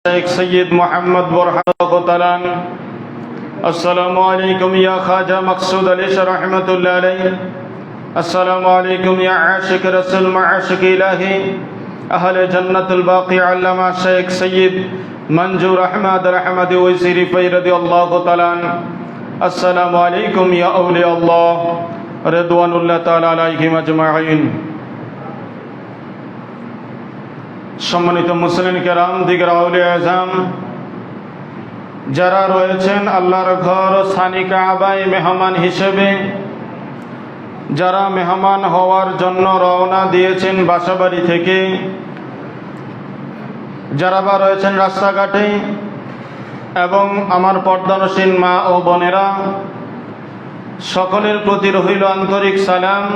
शेख सैयद मोहम्मद बुरहान अस्सलामु अलैकुम या ख्वाजा मकसूद अली रहमतुल्लाह अलैहि। अस्सलामु अलैकुम या आशिक रसूल माशिक इलाही अहले जन्नतुल बाकी अल्लामा शेख सैयद मंजूर अहमद रहमत वसीरी रदियल्लाहु तआला अन्हु। अस्सलामु अलैकुम या औलिया अल्लाह रिदवानुल्लाह ताला अलैहिम अजमाइन। সম্মানিত মুসলিম কেরাম, দিগর আউলিয়া আযম যারা রয়েছেন আল্লাহর ঘর সানি কাবায় মেহমান হিসেবে, যারা মেহমান হওয়ার জন্য রওনা দিয়েছেন বাসাবাড়ি থেকে, যারা বা রয়েছেন রাস্তাঘাটে, এবং আমার পর্দানসীন মা ও বোনেরা, সকলের প্রতি রহিল আন্তরিক সালাম।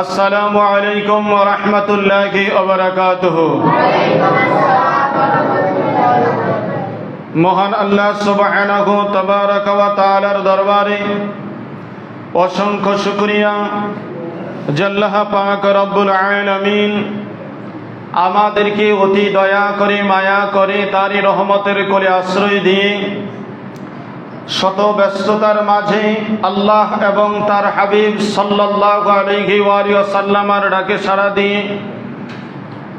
আসসালামু আলাইকুম ওয়া রাহমাতুল্লাহি ওয়া বারাকাতুহু। মহান আল্লাহ সুবহানাহু তাবারাকা ওয়া তাআলার দরবারে অসংখ্য শুকরিয়া যে আল্লাহ পাক রব্বুল আলামিন আমাদেরকে অতি দয়া করে মায়া করে তারই রহমতের কোলে আশ্রয় দিয়ে শত ব্যস্ততার মাঝে আল্লাহ এবং তার হাবিব সাল্লাল্লাহু আলাইহি ওয়া সাল্লামের ডাকে সাড়া দিয়ে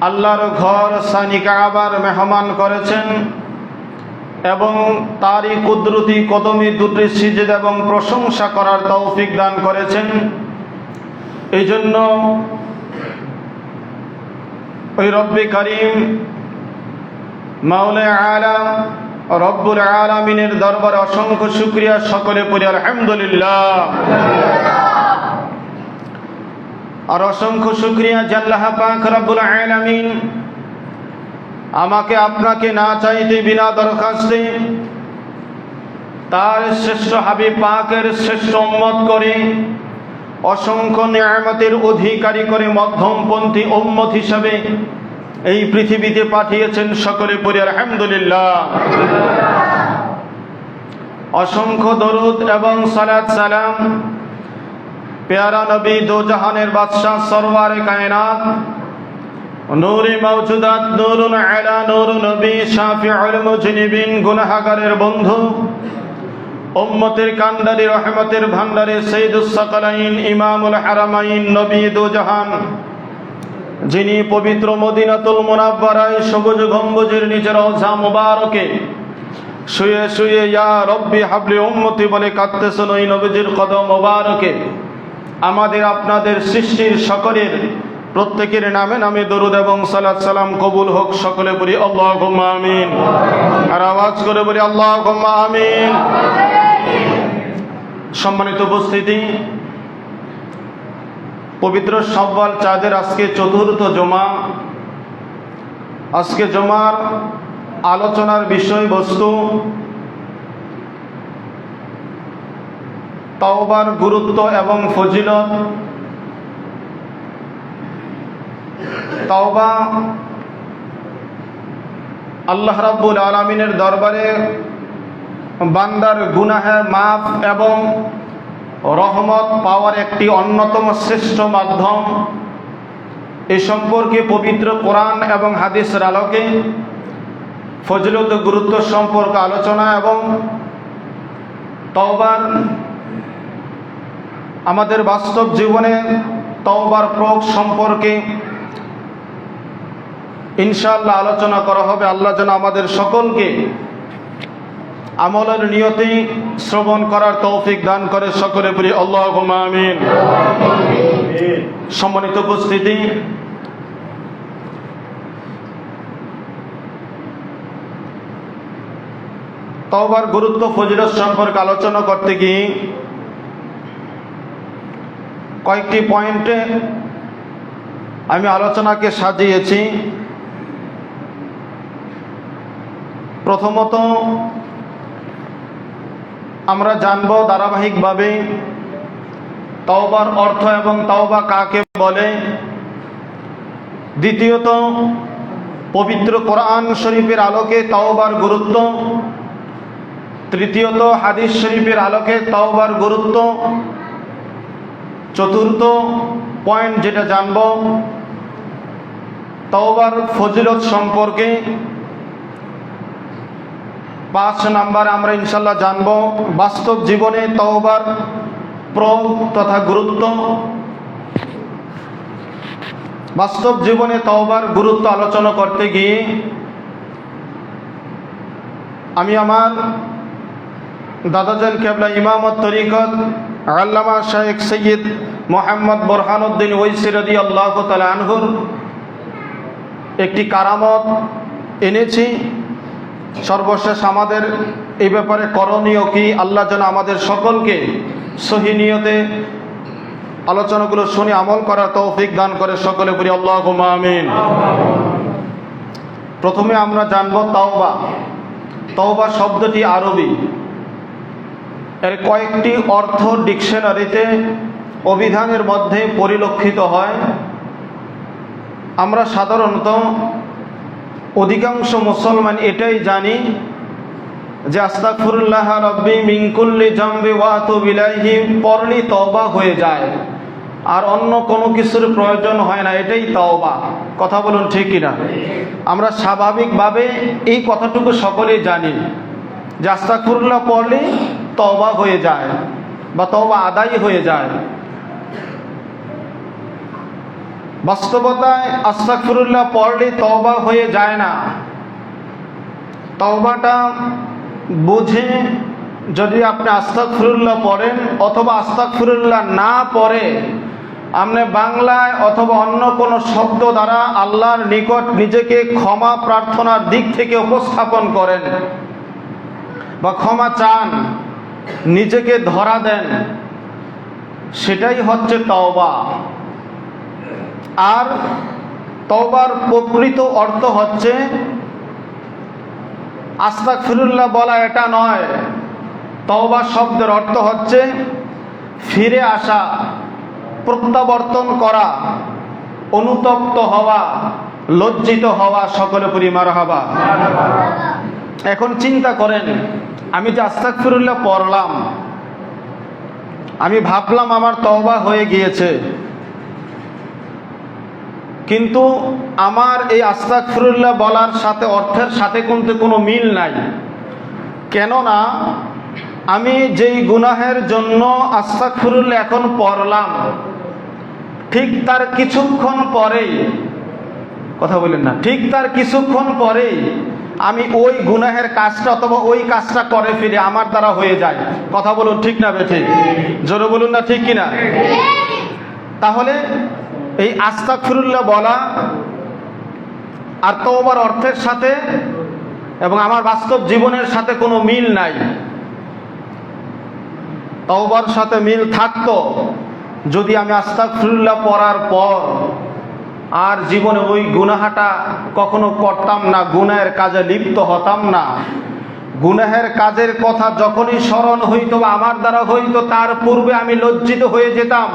আল্লাহর ঘর সানি কাবার মেহমান করেছেন এবং তারই কুদরতি কদমে দুটি সিজদা এবং প্রশংসা করার তৌফিক দান করেছেন। এই জন্য ওই রব্বে করিম মাওলা আলা রব্বুল আলামিনের দরবারে অসংখ্য শুকরিয়া, সকলে পড়ি আলহামদুলিল্লাহ। আর অসংখ্য শুকরিয়া যে আল্লাহ পাক রব্বুল আলামিন আমাকে আপনাকে না চাইতে বিনা দরখাস্তে তার শ্রেষ্ঠ হাবিব পাকের শ্রেষ্ঠ উম্মত করে অসংখ্য নিয়ামতের অধিকারী করে মধ্যমপন্থী উম্মত হিসাবে এই পৃথিবীতে পাঠিয়েছেন, সকলে পড়ি আলহামদুলিল্লাহ। অসংখ্য দরুদ এবং সালাত সালাম প্যারা নবী দো জাহানের বাদশাহ সরওয়ারে কায়নাত নূরে মাওজুদাত নূরুন আলা নূর নবী শাফিউল মুজনিবিন গুনাহগারের বন্ধু উম্মতের কান্ডারি রহমতের ভান্ডারে সাইয়্যিদুস সাকালাইন ইমামুল হারামাইন নবী দো জাহান, যিনি পবিত্র মদিনাতুল মুনাওয়ারায় সবুজ গম্বুজের নিচে রওজা মুবারকে শুয়ে শুয়ে ইয়া রব্বি হাবলি উম্মতি বলে কাঁদতেছেন, ওই নবীজির কদম মুবারকে আমাদের আপনাদের সৃষ্টির সকলের প্রত্যেকের নামে নামে দরুদ এবং সালাত সালাম কবুল হোক, সকলে বলি আল্লাহুম্মা আমিন। আর আওয়াজ করে বলি আল্লাহুম্মা আমিন। সম্মানিত উপস্থিতি, পবিত্র শাওয়াল চাঁদের আজকে চতুর্থ জুমা। আজকে জুমার আলোচনার বিষয়বস্তু তাওবার গুরুত্ব এবং ফজিলত। তাওবা আল্লাহ রাব্বুল আলামিনের দরবারে বান্দার গুনাহের মাফ এবং রহমত পাওয়ার একটি অন্যতম শ্রেষ্ঠ মাধ্যম। এ সম্পর্কে পবিত্র কোরআন এবং হাদিসের আলোকে ফজিলত গুরুত্ব সম্পর্কে আলোচনা এবং তওবার আমাদের বাস্তব জীবনে তওবার প্রয়োগ সম্পর্কে ইনশাআল্লাহ আলোচনা করা হবে। আল্লাহ যেন আমাদের সকলকে আমলের নিয়তে শ্রবণ করার তৌফিক দান করে, সকলে বলি আল্লাহুম্মা আমিন। সম্মানিত উপস্থিতি, তওবার গুরুত্ব ফজিলত সম্পর্কে আলোচনা করতে গিয়ে কয়েকটি পয়েন্টে আমি আলোচনাকে সাজিয়েছি। প্রথমত আমরা জানব ধারাবাহিকভাবে তাওবার অর্থ এবং তাওবা কাকে বলে। দ্বিতীয়ত পবিত্র কোরআন শরীফের আলোকে তাওবার গুরুত্ব। তৃতীয়ত হাদিস শরীফের আলোকে তাওবার গুরুত্ব। চতুর্থ পয়েন্ট যেটা জানব তওবার ফজিলত সম্পর্কে 5 নম্বরে আমরা ইনশাল্লাহ জানব বাস্তব জীবনে তওবার প্রয়োগ তথা গুরুত্ব। বাস্তব জীবনে তওবার গুরুত্ব আলোচনা করতে গিয়ে আমি আমার দাদাজান কেবলা ইমামত তরিকত আল্লামা শাইখ সৈয়দ মোহাম্মদ বুরহানুদ্দিন ওয়াইসি রাদিয়াল্লাহু তাআলা আনহুর একটি কারামত এনেছি। সর্বশেষ আমাদের এই ব্যাপারে করণীয় কি, আল্লাহ যেন আমাদের সকলকে সহি নিয়তে আলোচনাগুলো শুনে আমল করার তৌফিক দান করে, সকলে বলি আল্লাহুম্মা আমিন। প্রথমে আমরা জানব তাওবা। তাওবা শব্দটি আরবি, এর কয়েকটি অর্থ ডিকশনারিতে অভিধানের মধ্যে পরিলক্ষিত হয়। আমরা সাধারণত অধিকাংশ মুসলমান এটাই জানি যে আস্তাগফিরুল্লাহ রাব্বি মিন কুল্লি যামবি ওয়া আতুবু ইলাইহি পড়লে তওবা হয়ে যায়, আর অন্য কোনো কিছুর প্রয়োজন হয় না, এটাই তওবা। কথা বলুন ঠিক কিনা? আমরা স্বাভাবিকভাবে এই কথাটুকু সকলেই জানি যে আস্তাগফিরুল্লাহ পড়লে তওবা হয়ে যায় বা তওবা আদায় হয়ে যায়। বাস্তবতায় আস্তাগফিরুল্লাহ পড়লে তওবা হয়ে যায় না। তওবাটা বুঝে যদি আপনি আস্তাগফিরুল্লাহ পড়েন অথবা আস্তাগফিরুল্লাহ না পড়ে আপনি বাংলায় অথবা অন্য কোনো শব্দ দ্বারা আল্লাহর নিকট নিজেকে ক্ষমা প্রার্থনার দিক থেকে উপস্থাপন করেন বা ক্ষমা চান, নিজেকে ধরা দেন, সেটাই হচ্ছে তওবা। আর তওবার প্রকৃত অর্থ হচ্ছে আস্তাগফিরুল্লাহ বলা এটা নয়। তওবা শব্দের অর্থ হচ্ছে ফিরে আসা, প্রত্যাবর্তন করা, অনুতপ্ত হওয়া, লজ্জিত হওয়া। সকলে পড়ি মারহাবা। এখন চিন্তা করেন, আমি যে আস্তাগফিরুল্লাহ পড়লাম, আমি ভাবলাম আমার তওবা হয়ে গিয়েছে, কিন্তু আমার এই আস্তাগফিরুল্লাহ বলার সাথে অর্থের সাথে কিন্তু কোনো মিল নাই। কেননা আমি যেই গুনাহের জন্য আস্তাগফিরুল্লাহ এখন পড়লাম, ঠিক তার কিছুক্ষণ পরেই, কথা বলেন না, ঠিক তার কিছুক্ষণ পরেই আমি ওই গুনাহের কাজটা অথবা ওই কাজটা করে ফিরে আমার দ্বারা হয়ে যায়। কথা বলুন ঠিক না বেঠিক? জোরে বলুন না ঠিক কিনা? তাহলে এই আস্তাগফিরুল্লাহ বলা আর তওবার অর্থের সাথে এবং আমার বাস্তব জীবনের সাথে কোনো মিল নাই। তওবার সাথে মিল থাকতো যদি আমি আস্তাগফিরুল্লাহ পড়ার পর আর জীবনে ওই গুনাহটা কখনো করতাম না, গুনাহের কাজে লিপ্ত হতাম না। গুনাহের কাজের কথা যখনই স্মরণ হইতো বা আমার দ্বারা হইতো, তার পূর্বে আমি লজ্জিত হয়ে যেতাম,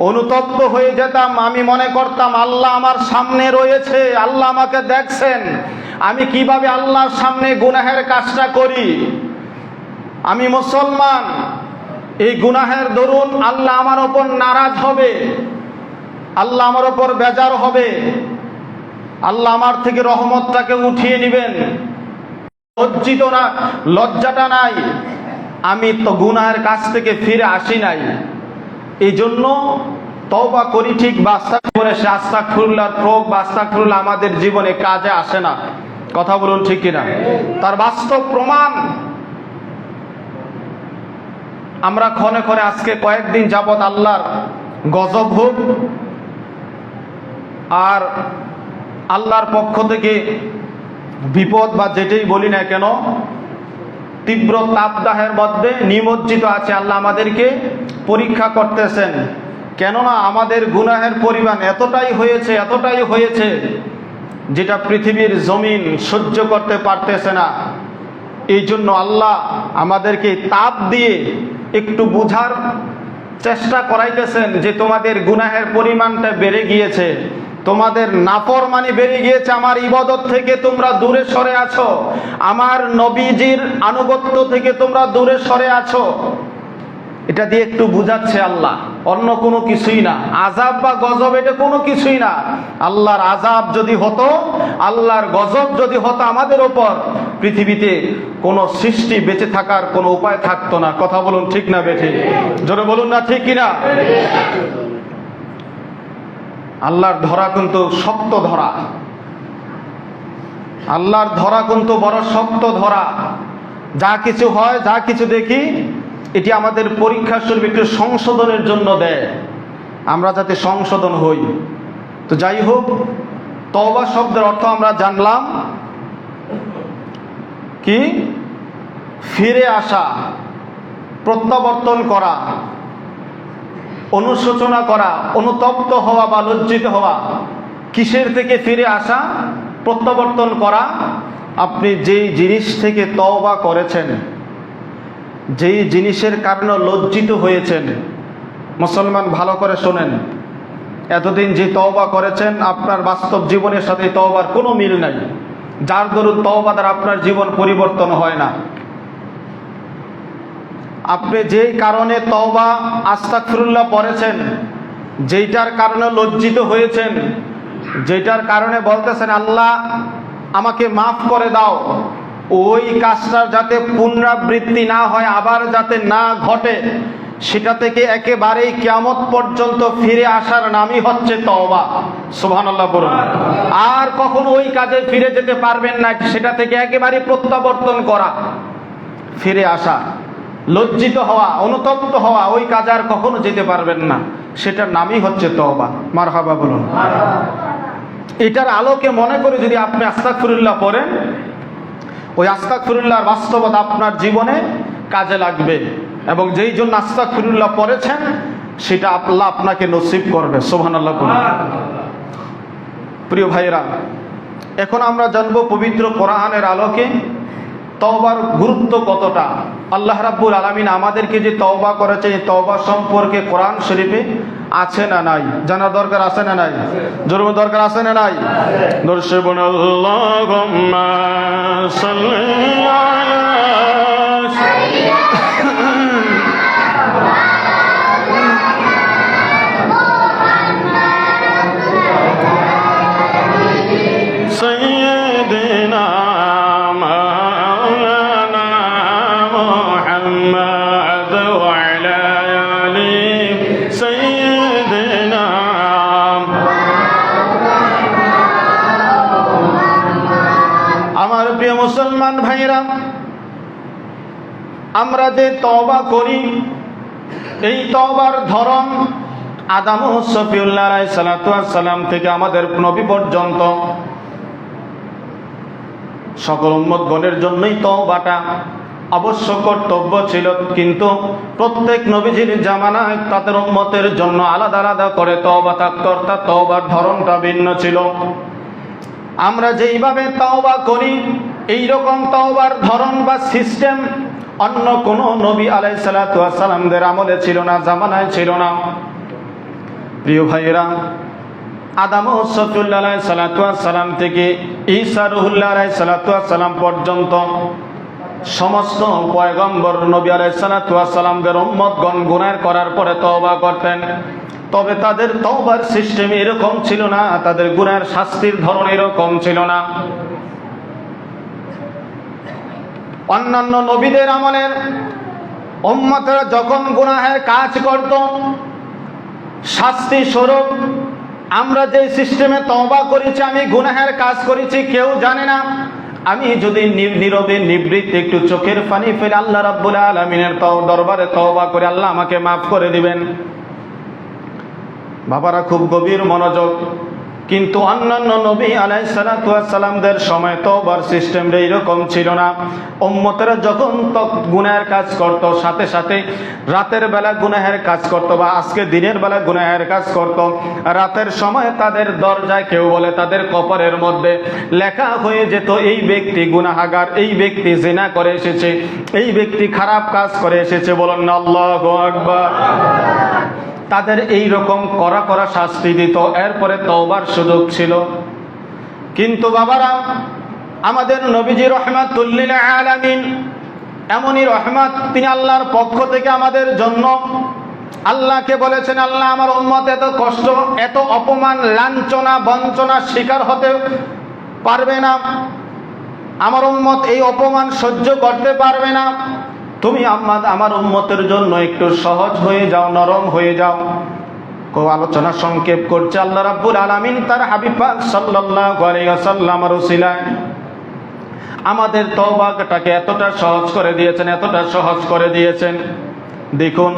অনুতপ্ত হয়ে যেতাম। আমি মনে করতাম আল্লাহ আমার সামনে রয়েছে, আল্লাহ আমাকে দেখছেন, আমি কিভাবে আল্লাহর সামনে গুনাহের কাজটা করি। আমি মুসলমান, এই গুনাহের দরুন আল্লাহ আমার ওপর নারাজ হবে, আল্লাহ আমার ওপর বেজার হবে, আল্লাহ আমার থেকে রহমতটাকে উঠিয়ে নেবেন। লজ্জিত না, লজ্জাটা নাই, আমি তো গুনাহের কাছ থেকে ফিরে আসি নাই। এই জন্য তওবা করি ঠিক, বা আস্তাগফিরুল্লাহর প্রয়োগ বা আস্তাগফিরুল্লাহ আমাদের জীবনে কাজে আসে না। কথা বলুন ঠিক কিনা? তার বাস্তব প্রমাণ আমরা ক্ষণে ক্ষণে আজকে কয়েকদিন যাবৎ আল্লাহর গজব হোক আর আল্লাহর পক্ষ থেকে বিপদ বা যেটাই বলি না কেন, তীব্র তাপদাহের মধ্যে নিমজ্জিত আছে। আল্লাহ আমাদেরকে পরীক্ষা করতেছেন, কেননা আমাদের গুনাহের পরিমাণ এতটাই হয়েছে যেটা পৃথিবীর জমিন সহ্য করতে পারতেছে না। এই জন্য আল্লাহ আমাদেরকে তাপ দিয়ে একটু বুঝার চেষ্টা করাইতেছেন যে তোমাদের গুনাহের পরিমাণটা বেড়ে গিয়েছে, তোমাদের নাফরমানি বেড়ে গিয়েছে, আমার ইবাদত থেকে তোমরা দূরে সরে আছো, আমার নবীজির আনুগত্য থেকে তোমরা দূরে সরে আছো। এটা দিয়ে একটু বুঝাচ্ছে আল্লাহ, অন্য কোনো কিছুই না। আযাব বা গজব এটা কোনো কিছুই না। আল্লাহর আযাব যদি হতো, আল্লাহর গজব যদি হতো আমাদের ওপর, পৃথিবীতে কোনো সৃষ্টি বেঁচে থাকার কোনো উপায় থাকতো না। কথা বলুন ঠিক না বেঠিক? জোরে বলুন না ঠিক কিনা? আল্লাহর ধরা কিন্তু শক্ত ধরা, আল্লাহর ধরা কিন্তু বড় শক্ত ধরা। যা কিছু হয়, যা কিছু দেখি, এটি আমাদের পরীক্ষা স্বরূপ একটু সংশোধনের জন্য দেয়, আমরা যাতে সংশোধন হই। তো যাই হোক, তওবা শব্দের অর্থ আমরা জানলাম কি? ফিরে আসা, প্রত্যাবর্তন করা, অনুশোচনা করা, অনুতপ্ত হওয়া বা লজ্জিত হওয়া। কিসের থেকে ফিরে আসা? প্রত্যাবর্তন করা। আপনি যেই জিনিস থেকে তওবা করেছেন, যেই জিনিসের কারণে লজ্জিত হয়েছেন, মুসলমান ভালো করে শোনেন, এতদিন যে তওবা করেছেন আপনার বাস্তব জীবনের সাথে তওবার কোনো মিল নাই, যার দরুন তওবা দ্বারা আপনার জীবন পরিবর্তন হয় না। আপনি যেই কারণে তওবা আস্তাগফিরুল্লাহ পড়েছেন, যেইটার কারণে লজ্জিত হয়েছেন, যেটার কারণে বলতেছেন আল্লাহ আমাকে মাফ করে দাও, ওই কাজটার যাতে পুনরাবৃত্তি না হয়, আবার যাতে না ঘটে, সেটা থেকে একেবারেই কিয়ামত পর্যন্ত ফিরে আসার নামই হচ্ছে তওবা। সুবহানাল্লাহ বলুন। আর কখনো ওই কাজে ফিরে যেতে পারবেন না, সেটা থেকে একেবারে প্রত্যাবর্তন করা, ফিরে আসা, লজ্জিত হওয়া, অনুতপ্ত হওয়া, ওই কাজ আর কখনো যেতে পারবেন না, সেটার নামই হচ্ছে তওবা। মারহাবা বলুন। এটার আলোকে মনে করে যদি আপনি আস্তাগফিরুল্লাহ পড়েন, ওই আস্তাগফিরুল্লাহর বাস্তবতা আপনার জীবনে কাজে লাগবে, এবং যেই জন্য আস্তাগফিরুল্লাহ পড়েছেন সেটা আল্লাহ আপনাকে নসিব করবে। সুবহানাল্লাহ বলুন। প্রিয় ভাইরা, এখন আমরা জানবো পবিত্র কোরআনের আলোকে তওবার গুরুত্ব কতটা। আল্লাহ রাব্বুল আলামিন আমাদেরকে যে তওবা করেছেন, এই তওবা সম্পর্কে কোরআন শরীফে আছে না নাই? জানা দরকার আছে না নাই? জরুরি দরকার আছে না নাই? দর্শক আল্লাহুম্মা সাল্লি আলা সাইয়্যিদিনা মাওলানা মুহাম্মদ ওয়া আলা আলি সাইয়্যিদিনা। আমার প্রিয় মুসলমান ভাইরা, আমরা যে তওবা করি, এই তওবার ধরন আদম ও সফিউল্লাহ আলাইহিস সালাতু ওয়াস সালাম থেকে আমাদের নবী পর্যন্ত সকল উম্মতগণের জন্যই তওবাটা অবশ্য কর্তব্য ছিল, কিন্তু প্রত্যেক নবীজির জামানায় তাদের উম্মতের জন্য আলাদা আলাদা করে তওবা থাকত, অর্থাৎ তওবার ধরনটা ভিন্ন ছিল। আমরা যেইভাবে তওবা করি, এই রকম তওবার ধরন বা সিস্টেম অন্য কোন নবী আলাইহিস সালাতু ওয়াস সালামদের আমলে ছিল না, জামানায় ছিল না। প্রিয় ভাইয়েরা, আদম ও সফিউল্লাহ আলাইহিস সালাতু ওয়াস সালাম থেকে ঈসা রুহুল্লাহ আলাইহিস সালাতু ওয়াস সালাম পর্যন্ত সমস্ত পয়গম্বর নবী আলাইহিস সালাতু ওয়াস সালামদের উম্মতগণ গুনাহ করার পরে তওবা করতেন, তবে তাদের তওবার সিস্টেম এরকম ছিল না, তাদের গুনাহের শাস্তির ধরন এরকম ছিল না। অন্যান্য নবীদের আমলের উম্মতরা যখন গুনাহের কাজ করত, শাস্তি স্বরূপ আমরা যে সিস্টেমে তওবা করেছি, আমি গুনাহের কাজ করেছি কেউ জানে না, আমি যদি নীরবে নিবৃত্তে একটু চোখের পানি ফেলে আল্লাহ রাব্বুল আলামিনের দরবারে তওবা করে আল্লাহ আমাকে মাফ করে দিবেন। বাবারা খুব গভীর মনোযোগ। কিন্তু অন্যান্য নবী আলাইহিস সালাতু ওয়াস সালামদের সময় তওবার সিস্টেমটা এরকম ছিল না। উম্মতেরা যখন গুনাহের কাজ করত, সাথে সাথে রাতের বেলা গুনাহের কাজ করত, বা আজকে দিনের বেলা গুনাহের কাজ করত, রাতের সময় তাদের দরজায় কেউ বলে তাদের কপালের মধ্যে লেখা হয়ে যেত এই ব্যক্তি গুনাহগার, এই ব্যক্তি জিনা করে এসেছে, এই ব্যক্তি খারাপ কাজ করে এসেছে। বলুন না আল্লাহু আকবার। তাদের এই রকম কড়া কড়া শাস্তি দিত, এরপরে তওবার সুযোগ ছিল। কিন্তু বাবারা, আমাদের নবীজি রাহমাতুল লিল আলামিন, এমনই রহমত, তিনি আল্লাহর পক্ষ থেকে আমাদের জন্য আল্লাহকে বলেছেন, আল্লাহ আমার উম্মত এত কষ্ট, এত অপমান, লাঞ্ছনা, বঞ্চনা শিকার হতে পারবে না, আমার উম্মত এই অপমান সহ্য করতে পারবে না, তুমি আমার উম্মতের জন্য একটু সহজ হয়ে যাও, নরম হয়ে যাও। আলোচনা সংক্ষেপ করছে আল্লাহ রাব্বুল আলামিন তার হাবিব পাক সাল্লাল্লাহু আলাইহি ওয়াসাল্লামের ওসিলায় আমাদের তওবাটাকে এতটা সহজ করে দিয়েছেন, এতটা সহজ করে দিয়েছেন। দেখুন,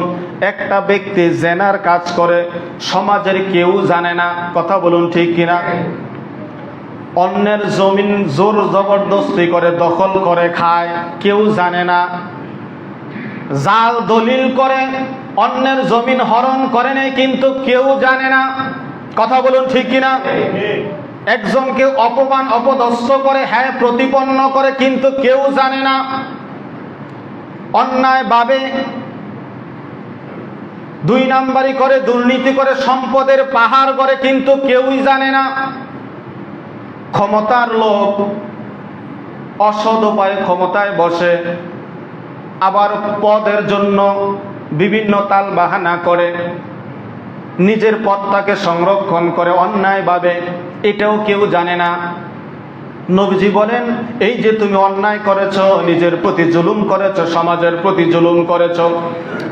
একটা ব্যক্তি জেনার কাজ করে, সমাজের কেউ জানে না, কথা বলুন ঠিক কিনা? অন্যের জমিন জোর জবরদস্তি করে দখল করে খায়, কেউ জানে না। জাল দলিল করে অন্যের জমিন হরণ করে নেয়, কিন্তু কেউ জানে না, কথা বলুন ঠিক কিনা? একজনকে অপমান অপদস্থ করে, হ্যাঁ প্রতিপন্ন করে, কিন্তু কেউ জানে না। অন্যায় ভাবে 2 নাম্বারি করে, দুর্নীতি করে, সম্পদের পাহাড় করে, কিন্তু কেউই জানে না। ক্ষমতার লোক অসৎ উপায়ে ক্ষমতায় বসে, আবার পদের জন্য বিভিন্ন তাল বাহানা করে, নিজের পদটাকে সংরক্ষণ করে অন্যায়ভাবে, এটাও কেউ জানে না। নবীজি বলেন, এই যে তুমি অন্যায় করেছো, নিজের প্রতি জুলুম করেছো, সমাজের প্রতি জুলুম করেছো,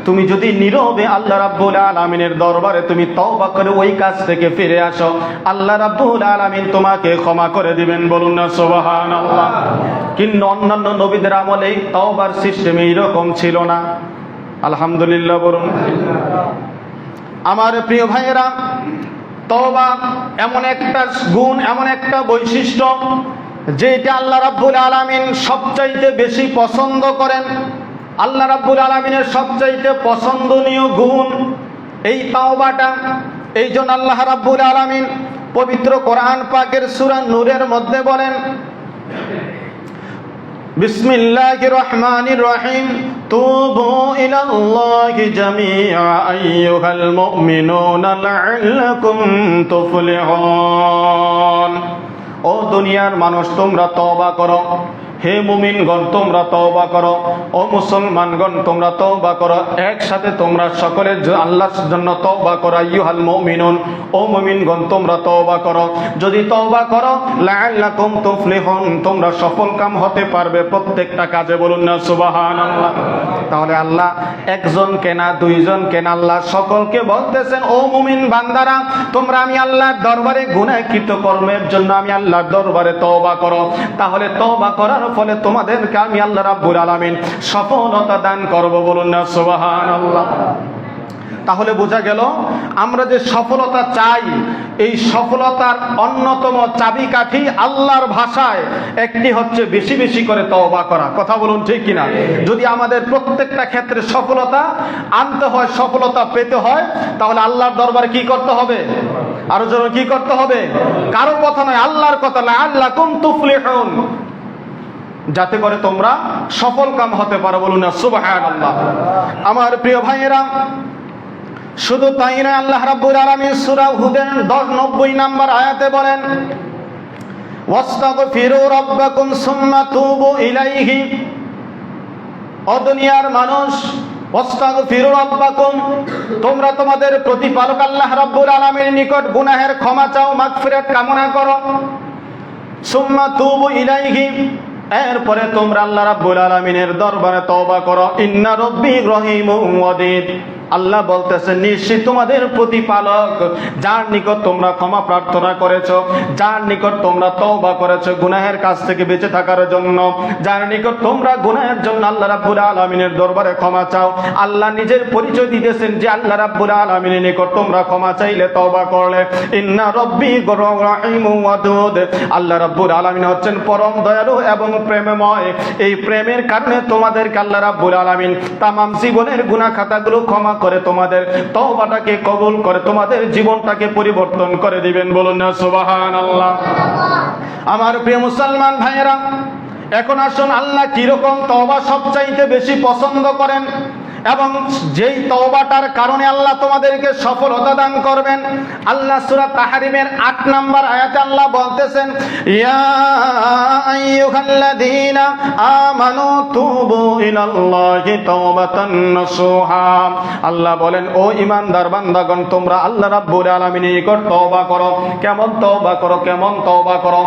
তুমি যদি নীরবে আল্লাহ রাব্বুল আলামিনের দরবারে তুমি তওবা করে ওই কাজ থেকে ফিরে আসো, আল্লাহ রাব্বুল আলামিন তোমাকে ক্ষমা করে দিবেন। বলুন না সুবহানাল্লাহ। কিন্তু অন্যান্য নবীদের আমলে এই তওবার সিস্টেম এইরকম ছিল না। আলহামদুলিল্লাহ বলুন। আমার প্রিয় ভাইয়েরা, তওবা এমন একটা গুণ, এমন একটা বৈশিষ্ট্য যেটা আল্লাহ রাব্বুল আলামিন সবচাইতে বেশি পছন্দ করেন। আল্লাহ রাব্বুল আলামিনের সবচাইতে পছন্দনীয় গুণ এই তাওবাটা। এই জন্য আল্লাহ রাব্বুল আলামিন পবিত্র কোরআন পাকের সূরা নূরের মধ্যে বলেন, বিসমিল্লাহির রহমানির রহিম, তুবু ইলাল্লাহি জামিআ আইয়ুহাল মুমিনুনা লাআল্লাকুম তুফলিহুন। ও দুনিয়ার মানুষ, তোমরা তওবা করো। হে মুমিনগণ, তোমরা তওবা করো। ও মুসলমানগণ, তোমরা তওবা করো। একসাথে তোমরা সকলে আল্লাহর জন্য তওবা করো। আইয়ুহাল মুমিনুন, ও মুমিনগণ তোমরা তওবা করো। যদি তওবা করো, লাআল্লাকুম তুফলিহুন, তোমরা সফলকাম হতে পারবে প্রত্যেকটা কাজে। বলুন না সুবহানাল্লাহ। তাহলে আল্লাহ একজনকে না, দুইজনকে না, আল্লাহ সকলকে বলতেছেন, ও মুমিন বান্দারা, তোমরা আমি আল্লাহর দরবারে গুনাহকৃত কর্মের জন্য আমি আল্লাহর দরবারে তওবা করো। তাহলে তওবা করার ফলে তোমাদেরকে আমি আল্লাহ রাব্বুল আলামিন সফলতা দান করব। বলুন না সুবহানাল্লাহ। তাহলে বোঝা গেল, আমরা যে সফলতা চাই, এই সফলতার অন্যতম চাবিকাঠি আল্লাহর ভাষায় একটি হচ্ছে বেশি বেশি করে তওবা করা। কথা বলুন ঠিক কিনা? যদি আমাদের প্রত্যেকটা ক্ষেত্রে সফলতা আনতে হয়, সফলতা পেতে হয়, তাহলে আল্লাহর দরবারে কি করতে হবে? আরো জোরে কি করতে হবে? কারো কথা নয়, আল্লাহর কথা। লাআল্লাকুম তুফলিহুন, যাতে করে তোমরা সফলকাম হতে পারো। বলুন না সুবহানাল্লাহ। আমার প্রিয় ভাইয়েরা, শুধু তাই নয়, আল্লাহ রাব্বুল আলামিন সূরা হুদের 90 নম্বর আয়াতে বলেন, ওয়াস্তাগফিরু রাব্বাকুম সুম্মা তুবু ইলাইহি। ও দুনিয়ার মানুষ, ওয়াস্তাগফিরু রাব্বাকুম, তোমরা তোমাদের প্রতিপালক আল্লাহ রাব্বুল আলামিনের নিকট গুনাহের ক্ষমা চাও, মাগফিরাত কামনা করো। সুম্মা তুবু ইলাইহি, এরপরে তোমরা আল্লাহ রাব্বুল আলামিনের দরবারে তওবা করো। ইন্না রাব্বি রহিমুন ওয়াদুদ, আল্লাহ বলতেছেন, নিশ্চয় তোমাদের প্রতিপালক, যার নিকট তোমরা ক্ষমা প্রার্থনা করেছো, যার নিকট তোমরা তওবা করেছো গুনাহের কাছ থেকে বেঁচে থাকার জন্য, যার নিকট তোমরা গুনাহের জন্য আল্লাহ রাব্বুল আলামিনের দরবারে ক্ষমা চাও, আল্লাহ নিজের পরিচয় দিতেছেন যে আল্লাহ রাব্বুল আলামিনের নিকট তোমরা ক্ষমা চাইলে, তওবা করলে, ইন্না রাব্বি রহিমুন ওয়াদুদ, আল্লাহ রাব্বুল আলামিন হচ্ছেন পরম দয়ালু এবং প্রেমময়। এই প্রেমের কারণে তোমাদেরকে আল্লাহ রাব্বুল আলামিন তামাম জীবনের গুনাহ খাতাগুলো ক্ষমা করে তোমাদের তওবাটাকে কবুল করে তোমাদের জীবনটাকে পরিবর্তন করে দিবেন। বলুন না সুবহানাল্লাহ। আমার প্রিয় মুসলমান ভাইয়েরা, এখন আসুন, আল্লাহ কিরকম তওবা সবচাইতে বেশি পছন্দ করেন এবং যেই তওবাটার কারণে আল্লাহ তোমাদেরকে সফলতা দান করবেন। আল্লাহ সূরা তাহরিমের ৮ নম্বর আয়াতে আল্লাহ বলতেছেন, ইয়া আইয়ুহাল্লাযীনা আমানু তুবু ইলাল্লাহি তাওবাতান নাসুহা। আল্লাহ বলেন, ও ঈমানদার বান্দাগণ, তোমরা আল্লাহ রাব্বুল আলামিনের নিকট তওবা করো। কেমন তওবা করো? কেমন তওবা করো?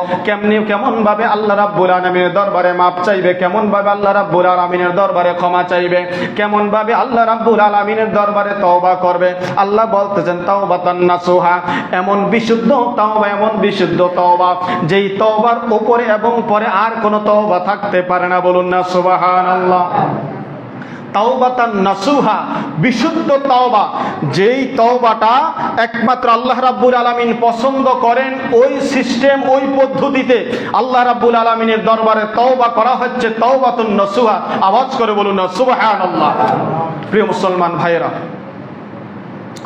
কেমন ভাবে আল্লাহ রাব্বুল আলামিনের দরবারে মাপ চাইবে? কেমন ভাবে আল্লাহ রাব্বুল আলামিনের দরবারে ক্ষমা চাইবে? কেমন ভাবে আল্লাহ রাব্বুল আলামিনের দরবারে তওবা করবে? আল্লাহ বলতেছেন তাওবাতান নাসুহা, এমন বিশুদ্ধ তওবা, এমন বিশুদ্ধ তওবা যেই তওবার উপরে এবং পরে আর কোনো তওবা থাকতে পারে না। বলুন না সুবহানাল্লাহ। তাওবাতান নাসুহা, বিশুদ্ধ তওবা, যেই তওবাটা একমাত্র আল্লাহ রাব্বুল আলামিন পছন্দ করেন, ওই সিস্টেম, ওই পদ্ধতিতে আল্লাহ রাব্বুল আলামিনের দরবারে তওবা করা হচ্ছে তাওবাতুন নাসুহা। আওয়াজ করে বলুন না সুবহানাল্লাহ। প্রিয় মুসলমান ভাইয়েরা,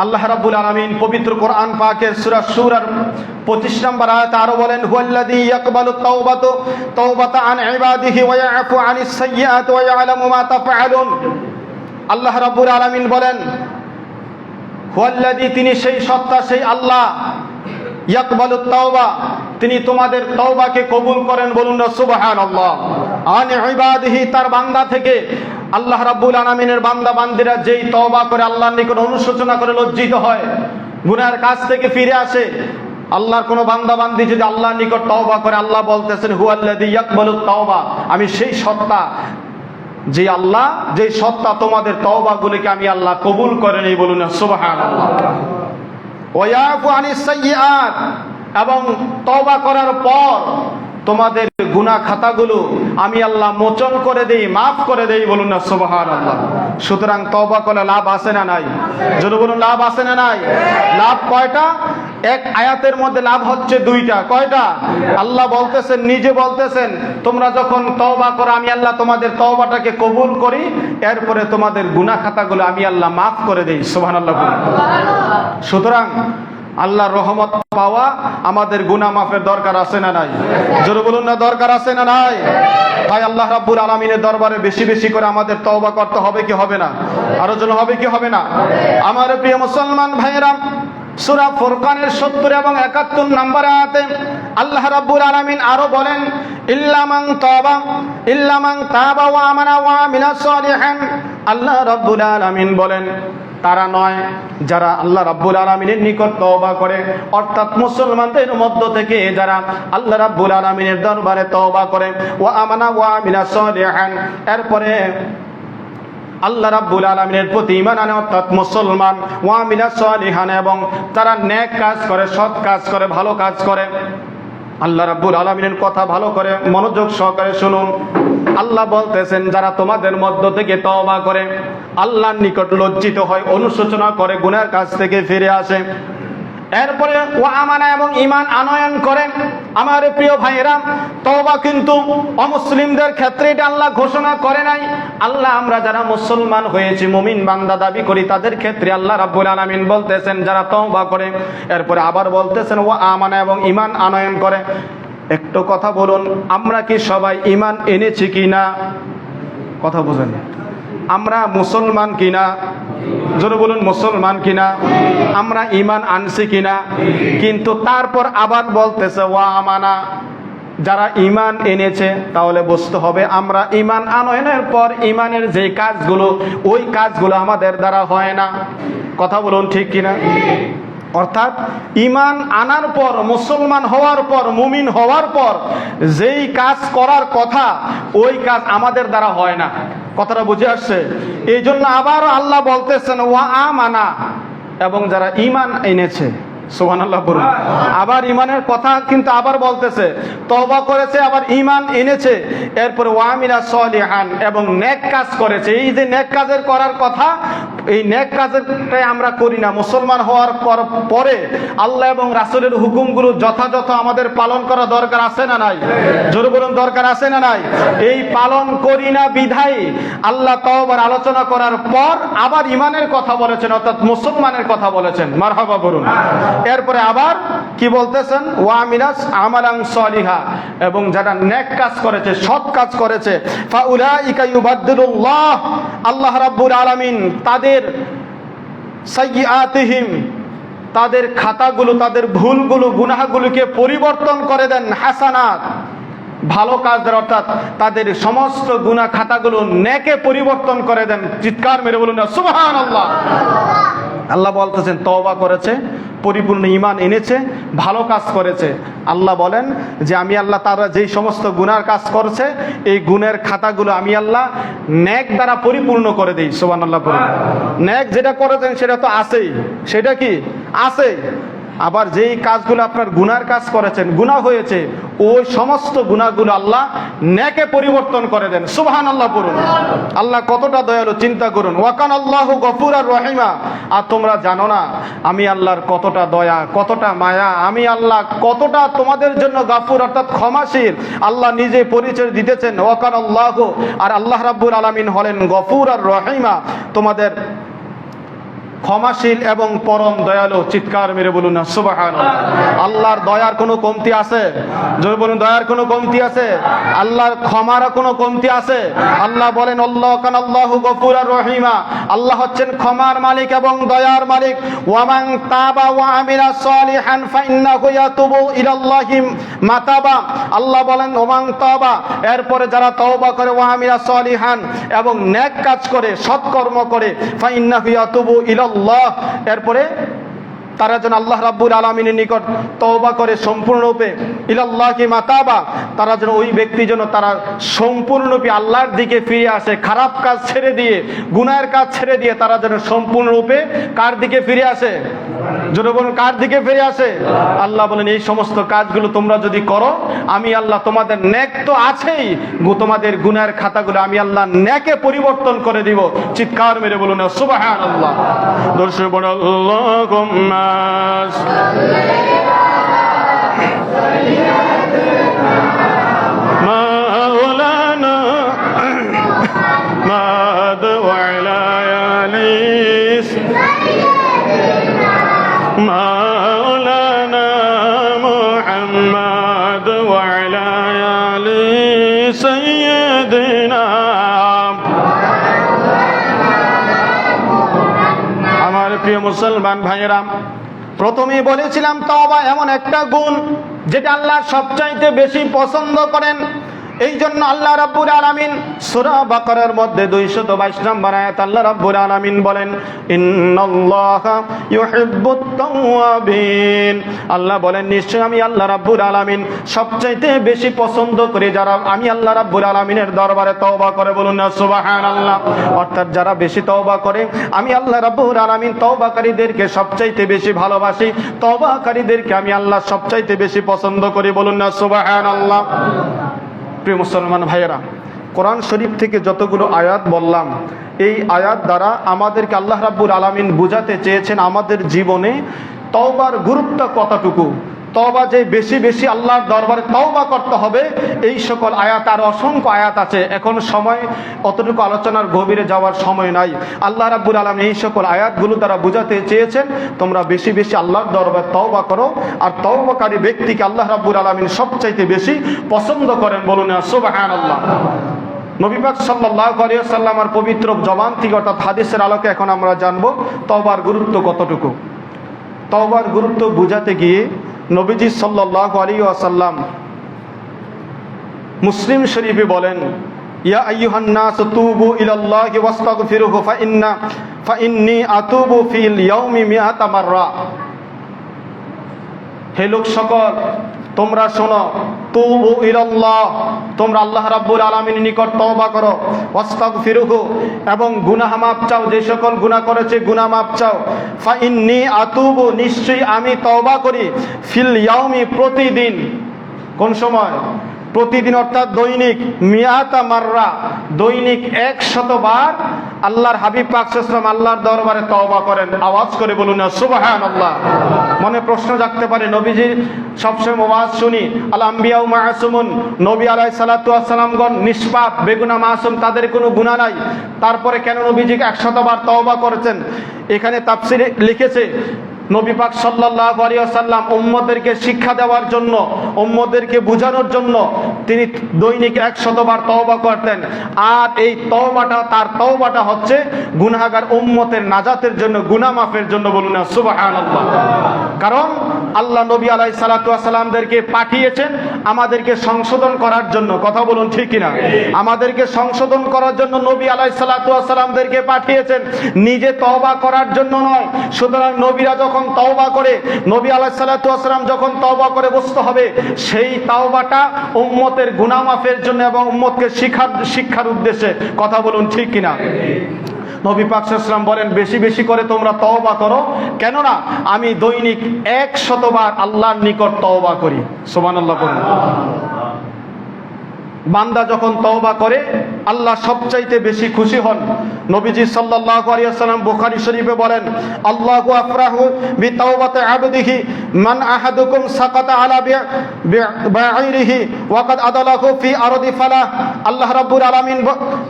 আল্লাহ রাব্বুল আলামিন পবিত্র কোরআন পাকের সূরা সূরার 25 নম্বর আয়াতে আরো বলেন, হুয়াল্লাযী ইয়াকবালু তাওবাতা আন ইবাদিহি ওয়া ইয়াফু আনিস সাইয়্যাতি ওয়া ইয়ালামু মা তাফআলুন। আল্লাহ রাব্বুল আলামিন বলেন, হুয়াল্লাযী, তিনি সেই সত্তা, সেই আল্লাহ, ইয়াকবালু তাওবা, তিনি তোমাদের তওবাকে কবুল করেন। বলুন না সুবহানাল্লাহ। আন ইবাদিহি, তার বান্দা থেকে। আল্লাহ রাব্বুল আলামিনের বান্দা বান্দিরা যেই তওবা করে, আল্লাহর নিকট অনুশোচনা করে, লজ্জিত হয়, গুনাহের কাজ থেকে ফিরে আসে, আল্লাহর কোন বান্দা বান্দি যদি আল্লাহর নিকট তওবা করে, আল্লাহ বলতেছেন হুয়াল্লাযী ইয়াকবালুত তাওবা, আমি সেই সত্তা, যে আল্লাহ, যে সত্তা তোমাদের তওবাগুলোকে আমি আল্লাহ কবুল করে নেই। বলুন না সুবহানাল্লাহ। ওয়া ইয়াফু আনিস সাইয়্যাত, এবং তওবা করার পর তোমাদের গুনাহ খাতাগুলো আমি আল্লাহ মোচন করে দেই, মাফ করে দেই। বলুন না সুবহানাল্লাহ। সুতরাং তওবা করলে লাভ আছে না নাই? জোরে বলুন, লাভ আছে না নাই? লাভ কয়টা? এক আয়াতের মধ্যে লাভ হচ্ছে দুইটা। কয়টা? আল্লাহ বলতেছেন, নিজে বলতেছেন, তোমরা যখন তওবা করো, আমি আল্লাহ তোমাদের তওবাটাকে কবুল করি, এরপরে তোমাদের গুনাহ খাতাগুলো আমি আল্লাহ মাফ করে দেই। সুবহানাল্লাহ। সুতরাং আল্লাহর রহমত পাওয়া আমাদের গুনাহ মাফের দরকার আছে না নাই? জোরে বলুন না, দরকার আছে না নাই? তাই আল্লাহ রাব্বুল আলামিনের দরবারে বেশি বেশি করে আমাদের তওবা করতে হবে কি হবে না? আরো জন হবে কি হবে না? আমার প্রিয় মুসলমান ভাইয়েরা, সূরা ফুরকানের 70 এবং 71 নম্বর আয়াতে আল্লাহ রাব্বুল আলামিন আরো বলেন, ইল্লা মান তাবা ওয়া আমানা ওয়া আমিলা সালিহান। আল্লাহ রাব্বুল আলামিন বলেন, তারা নয় যারা আল্লাহ রাব্বুল আলামিনের নিকট তওবা করে, অর্থাৎ মুসলমানদের মধ্য থেকে যারা আল্লাহ রাব্বুল আলামিনের দরবারে তওবা করে, ওয়া আমানা ওয়া আমিলা সালিহান, এরপরে আল্লাহ রাব্বুল আলামিনের প্রতি ঈমান আনে, অর্থাৎ মুসলমান, ওয়া আমিলা সালিহান, এবং তারা নেক কাজ করে, সৎ কাজ করে, ভালো কাজ করে। আল্লাহ রাব্বুল আলামিনের কথা ভালো করে মনোযোগ সহকারে শুনুন। আল্লাহ বলতেছেন, যারা তোমাদের মধ্য থেকে তওবা করে, আল্লাহর নিকট লজ্জিত হয়, অনুশোচনা করে, গুনাহের কাজ থেকে ফিরে আসে, এরপরে ওয়া আমানা, এবং ঈমান আনয়ন করে। আমার প্রিয় ভাইয়েরা, তওবা কিন্তু অমুসলিমদের ক্ষেত্রে এটা আল্লাহ ঘোষণা করে নাই। আল্লাহ, আমরা যারা মুসলমান হয়েছি, মুমিন বান্দা দাবি করি, তাদের ক্ষেত্রে আল্লাহ রাব্বুল আলামিন বলতেছেন যারা তওবা করে, এরপরে আবার বলতেছেন ওয়া আমানা, এবং ঈমান আনয়ন করে। একটু কথা বলুন, আমরা কি সবাই ঈমান এনেছি কিনা? কথা বুঝেন, আমরা মুসলমান কিনা? জোরে বলুন, মুসলমান কিনা? আমরা ঈমান আনছি কিনা? কিন্তু তারপর আবার বলতেছে ওয়া আমানা, যারা ঈমান এনেছে, তাহলে বুঝতে হবে আমরা ঈমান আনয়নের পর ঈমানের যে কাজগুলো, ওই কাজগুলো আমাদের দ্বারা হয় না। কথা বলুন, ঠিক কিনা? অর্থাৎ ঈমান আনার পর, মুসলমান হওয়ার পর, মুমিন হওয়ার পর যেই কাজ করার কথা, ওই কাজ আমাদের দ্বারা হয় না। কথাটা বুঝে আসছে? এই জন্য আবারও আল্লাহ বলতেছেন ওয়া আমানা, এবং যারা ঈমান এনেছে। সুবহানাল্লাহ বলুন। আবার ঈমানের কথা কিন্তু আবার বলতেছে, তওবা করেছে, আবার ঈমান এনেছে, এরপরে ওয়া আমিলা সালিহান, এবং নেক কাজ করেছে। এই যে নেক কাজের করার কথা, এই নেক কাজটাই আমরা করি না। মুসলমান হওয়ার পরে আল্লাহ এবং রাসূলের হুকুমগুলো যথাযথ আমাদের পালন করা দরকার আছে না নাই? জোরে বলুন, দরকার আছে না নাই? এই পালন করি না বিধায় আল্লাহ তওবার আলোচনা করার পর আবার ঈমানের কথা বলেছেন, অর্থাৎ মুসলমানের কথা বলেছেন। মারহাবা বলুন। এরপরে আবার কি বলতেছেন? ওয়া আমিলাস আমালান সলিহা, এবং যারা নেক কাজ করেছে, সৎ কাজ করেছে, ফাউলাইকা ইউবাদদিলুল্লাহ, আল্লাহ রাব্বুল আলামিন তাদের সাইয়্যাতিহিম, তাদের খাতাগুলো, তাদের ভুলগুলো, গুনাহগুলোকে পরিবর্তন করে দেন হাসানাত, ভালো কাজের, অর্থাৎ তাদের সমস্ত গুনাহ খাতাগুলো নেকে পরিবর্তন করে দেন। চিৎকার মেরে বলুন না সুবহানাল্লাহ। আল্লাহ বলতেছেন তওবা করেছে, পরিপূর্ণ ঈমান এনেছে, ভালো কাজ করেছে, আল্লাহ বলেন যে আমি আল্লাহ তারা যেই সমস্ত গুনার কাজ করছে এই গুণের খাতাগুলো আমি আল্লাহ নেক দ্বারা পরিপূর্ণ করে দেই। সুবহানাল্লাহ বলুন। নেক যেটা করেছেন সেটা তো আছেই, সেটা কি আছে। আবার যেই কাজগুলো আপনার গুনার কাজ করেছেন, গুনাহ হয়েছে, ওই সমস্ত গুনাহগুলো আল্লাহ নেকে পরিবর্তন করে দেন। সুবহানাল্লাহ বলুন। আল্লাহ কতটা দয়ালু চিন্তা করুন। ওয়াকান আল্লাহু গফুরার রহিমা। আর তোমরা জানো না আমি আল্লাহর কতটা দয়া, কতটা মায়া, আমি আল্লাহ কতটা তোমাদের জন্য গাফুর অর্থাৎ ক্ষমাশীল। আল্লাহ নিজে পরিচয় দিতেছেন ওয়াকান আল্লাহু, আর আল্লাহ রাব্বুল আলামিন হলেন গফুর আর রহিমা, তোমাদের ক্ষমাশীল এবং পরম দয়ালু। চিৎকার মেরে বলুন না সুবহানাল্লাহ। আল্লাহর দয়ার কোনো কমতি আছে? জোরে বলুন, দয়ার কোনো কমতি আছে? আল্লাহর ক্ষমার কোনো কমতি আছে? আল্লাহ বলেন আল্লাহ কানাল্লাহু গফুরার রহিমা, আল্লাহ হচ্ছেন ক্ষমার মালিক এবং দয়ার মালিক। ওয়ামান তাবা ওয়া আমিলা সলিহান ফাইন্নাহু ইয়াতুবু ইলাল্লাহি মাতাবা, আল্লাহ বলেন ওয়ামান তাবা, এরপরে যারা তওবা করে, ওয়া আমিলা সলিহান, এবং নেক কাজ করে, সৎকর্ম করে, ফাইন্নাহু ইয়াতুবু ইলাল্লাহ, এরপরে তারা যেন আল্লাহ রাব্বুল আলামিনের নিকট তওবা করে সম্পূর্ণরূপে, ইলাল্লাহি মাতাবা, তারা যেন ওই ব্যক্তি যেন তারা সম্পূর্ণরূপে আল্লাহর দিকে ফিরে আসে, খারাপ কাজ ছেড়ে দিয়ে, গুনাহের কাজ ছেড়ে দিয়ে তারা যেন সম্পূর্ণরূপে কার দিকে ফিরে আসে? জোরে বলুন, কার দিকে ফিরে আসে? আল্লাহ বলেন এই সমস্ত কাজগুলো তোমরা যদি করো, আমি আল্লাহ তোমাদের নেক তো আছেই, তোমাদের গুনাহের খাতাগুলো আমি আল্লাহ নেকে পরিবর্তন করে দিব। চিৎকার মেরে বলুন সুবহানাল্লাহ। দর্শক আল্লাহুম্মা মাওলানা মাদ ওয়া আলা আলিস মাওলানা মুহাম্মদ ওয়া আলা আলি সাইয়্যিদিনা। আমার প্রিয় মুসলমান ভাইয়েরা, প্রথমেই বলেছিলাম তওবা এমন একটা গুণ যেটা আল্লাহ সবচাইতে বেশি পছন্দ করেন। এই জন্য আল্লাহ রাব্বুল আলামিন সূরা বাকারার মধ্যে 222 নম্বর আয়াত আল্লাহ রাব্বুল আলামিন বলেন ইন্নাল্লাহা ইউহিব্বুত তাওয়াবিন, আল্লাহ বলেন নিশ্চয় আমি আল্লাহ রাব্বুল আলামিন সবচাইতে বেশি পছন্দ করি যারা আমি আল্লাহ রাব্বুল আলামিনের দরবারে তওবা করে। বলুন না সুবহানাল্লাহ। অর্থাৎ যারা বেশি তওবা করে, আমি আল্লাহ রাব্বুল আলামিন তওবাকারীদেরকে সবচাইতে বেশি ভালোবাসি, তওবাকারীদেরকে আমি আল্লাহ সবচাইতে বেশি পছন্দ করি। বলুন না সুবহানাল্লাহ। প্রিয় মুসলমান ভাইয়েরা, কোরআন শরীফ থেকে যতগুলো আয়াত বললাম, এই আয়াত দ্বারা আমাদেরকে আল্লাহ রাব্বুল আলামিন বুঝাতে চেয়েছেন আমাদের জীবনে তওবার গুরুত্ব কতটুকু, তওবা যে বেশি বেশি আল্লাহর দরবারে তওবা করতে হবে। এই সকল আয়াত আর অসংখ্য আয়াত আছে, এখন সময় অতটুকু আলোচনার গভীরে যাওয়ার সময় নাই। আল্লাহ রাব্বুল আলামিন এই সকল আয়াতগুলো দ্বারা বুঝাতে চেয়েছেন তোমরা বেশি বেশি আল্লাহর দরবারে তওবা করো, আর তওবাকারী ব্যক্তিকে আল্লাহ রাব্বুল আলামিন সবচাইতে বেশি পছন্দ করেন। বলুন না সুবহানাল্লাহ। নবী পাক সাল্লাল্লাহু আলাইহি ওয়াসাল্লামের পবিত্র জবান থেকে অর্থাৎ হাদিসের আলোকে এখন আমরা জানব তওবার গুরুত্ব কতটুকু। তওবার গুরুত্ব বুঝাতে গিয়ে নবীজি সাল্লাল্লাহু আলাইহি ওয়াসাল্লাম মুসলিম শরীফে বলেন ইয়া আইয়ুহান নাস তুবু ইলাল্লাহি ওয়াস্তাগফিরুহু ফাইন্নী আতুবু ফিল ইয়াউমি মিআতা মাররা। হে লোক সকল, তোমরা শোনো, তুবু ইলাল্লাহ, তোমরা আল্লাহ রাব্বুল আলামিনের নিকট তওবা করো, ওয়াস্তাগফিরুহু, এবং গুনাহ মাফ চাও, যে সকল গুনাহ করেছে গুনাহ মাফ চাও। ফাইন্নী আতুবু, নিশ্চয়ই আমি তওবা করি, ফিল ইয়াউমি, প্রতিদিন। কোন সময়? প্রতিদিন, অর্থাৎ দৈনিক, মিয়াতা মাররা, দৈনিক 100 বার আল্লাহর হাবিব পাক সাল্লাল্লাহু আলাইহি ওয়াসাল্লাম আল্লাহর দরবারে তওবা করেন। আওয়াজ করে বলুন না সুবহানাল্লাহ। মনে প্রশ্ন জাগতে পারে, নবীজির সবসময় ওয়াজ শুনি আল আম্বিয়া মাসুমুন, নবী আলাইহিস সালাতু ওয়াস সালামগণ নিষ্পাপ, বেগুনাহ, মাসুম, তাদের কোনো গুনাহ নাই, তারপরে কেন নবীজি 100 বার তওবা করেছেন? এখানে তাফসীরে লিখেছে নবী পাক সাল্লাল্লাহু আলাইহি ওয়াসাল্লাম উম্মতদেরকে শিক্ষা দেওয়ার জন্য, উম্মতদেরকে বোঝানোর জন্য তিনি দৈনিক 100 বার তওবা করতেন। আর এই তার তওবাটা হচ্ছে গুনাহগার উম্মতের নাজাতের জন্য, গুনাহ মাফের জন্য। বলুন না সুবহানাল্লাহ। কারণ আল্লাহ নবী আলাইহিস সালাতু ওয়াস সালামদেরকে পাঠিয়েছেন আমাদেরকে সংশোধন করার জন্য। কথা বলুন ঠিক কিনা? আমাদেরকে সংশোধন করার জন্য নবী আলাইহিস সালাতু ওয়াস সালামদেরকে পাঠিয়েছেন, নিজে তওবা করার জন্য নয়। সুতরাং নবীরা যখন তওবা করে, নবী আলাইহিস সালাতু ওয়াস সালাম যখন তওবা করে, বুঝতে হবে সেই তওবাটা উম্মতের গুনাহ মাফের জন্য এবং উম্মতকে শিক্ষার উদ্দেশ্যে। কথা বলুন ঠিক কিনা? নবী পাক সাল্লাল্লাহু আলাইহি ওয়াসাল্লাম বলেন, বেশি বেশি করে তোমরা তওবা করো, কেননা আমি দৈনিক 100 বার আল্লাহর নিকট তওবা করি। সুবহানাল্লাহ বলুন। বান্দা যখন তওবা করে আল্লাহ সবচাইতে বেশি খুশি হন। নবীজি সাল্লাল্লাহু আলাইহি ওয়াসাল্লাম বুখারী শরীফে বলেন, আল্লাহু আফরাহু বিতাওবাতি আবদিহি মান আহাদুকুম সাকাতা আলা বা'ইরিহি ওয়া কাদ আদালাহু ফি আরদি ফালাহ। আল্লাহ রাব্বুল আলামিন,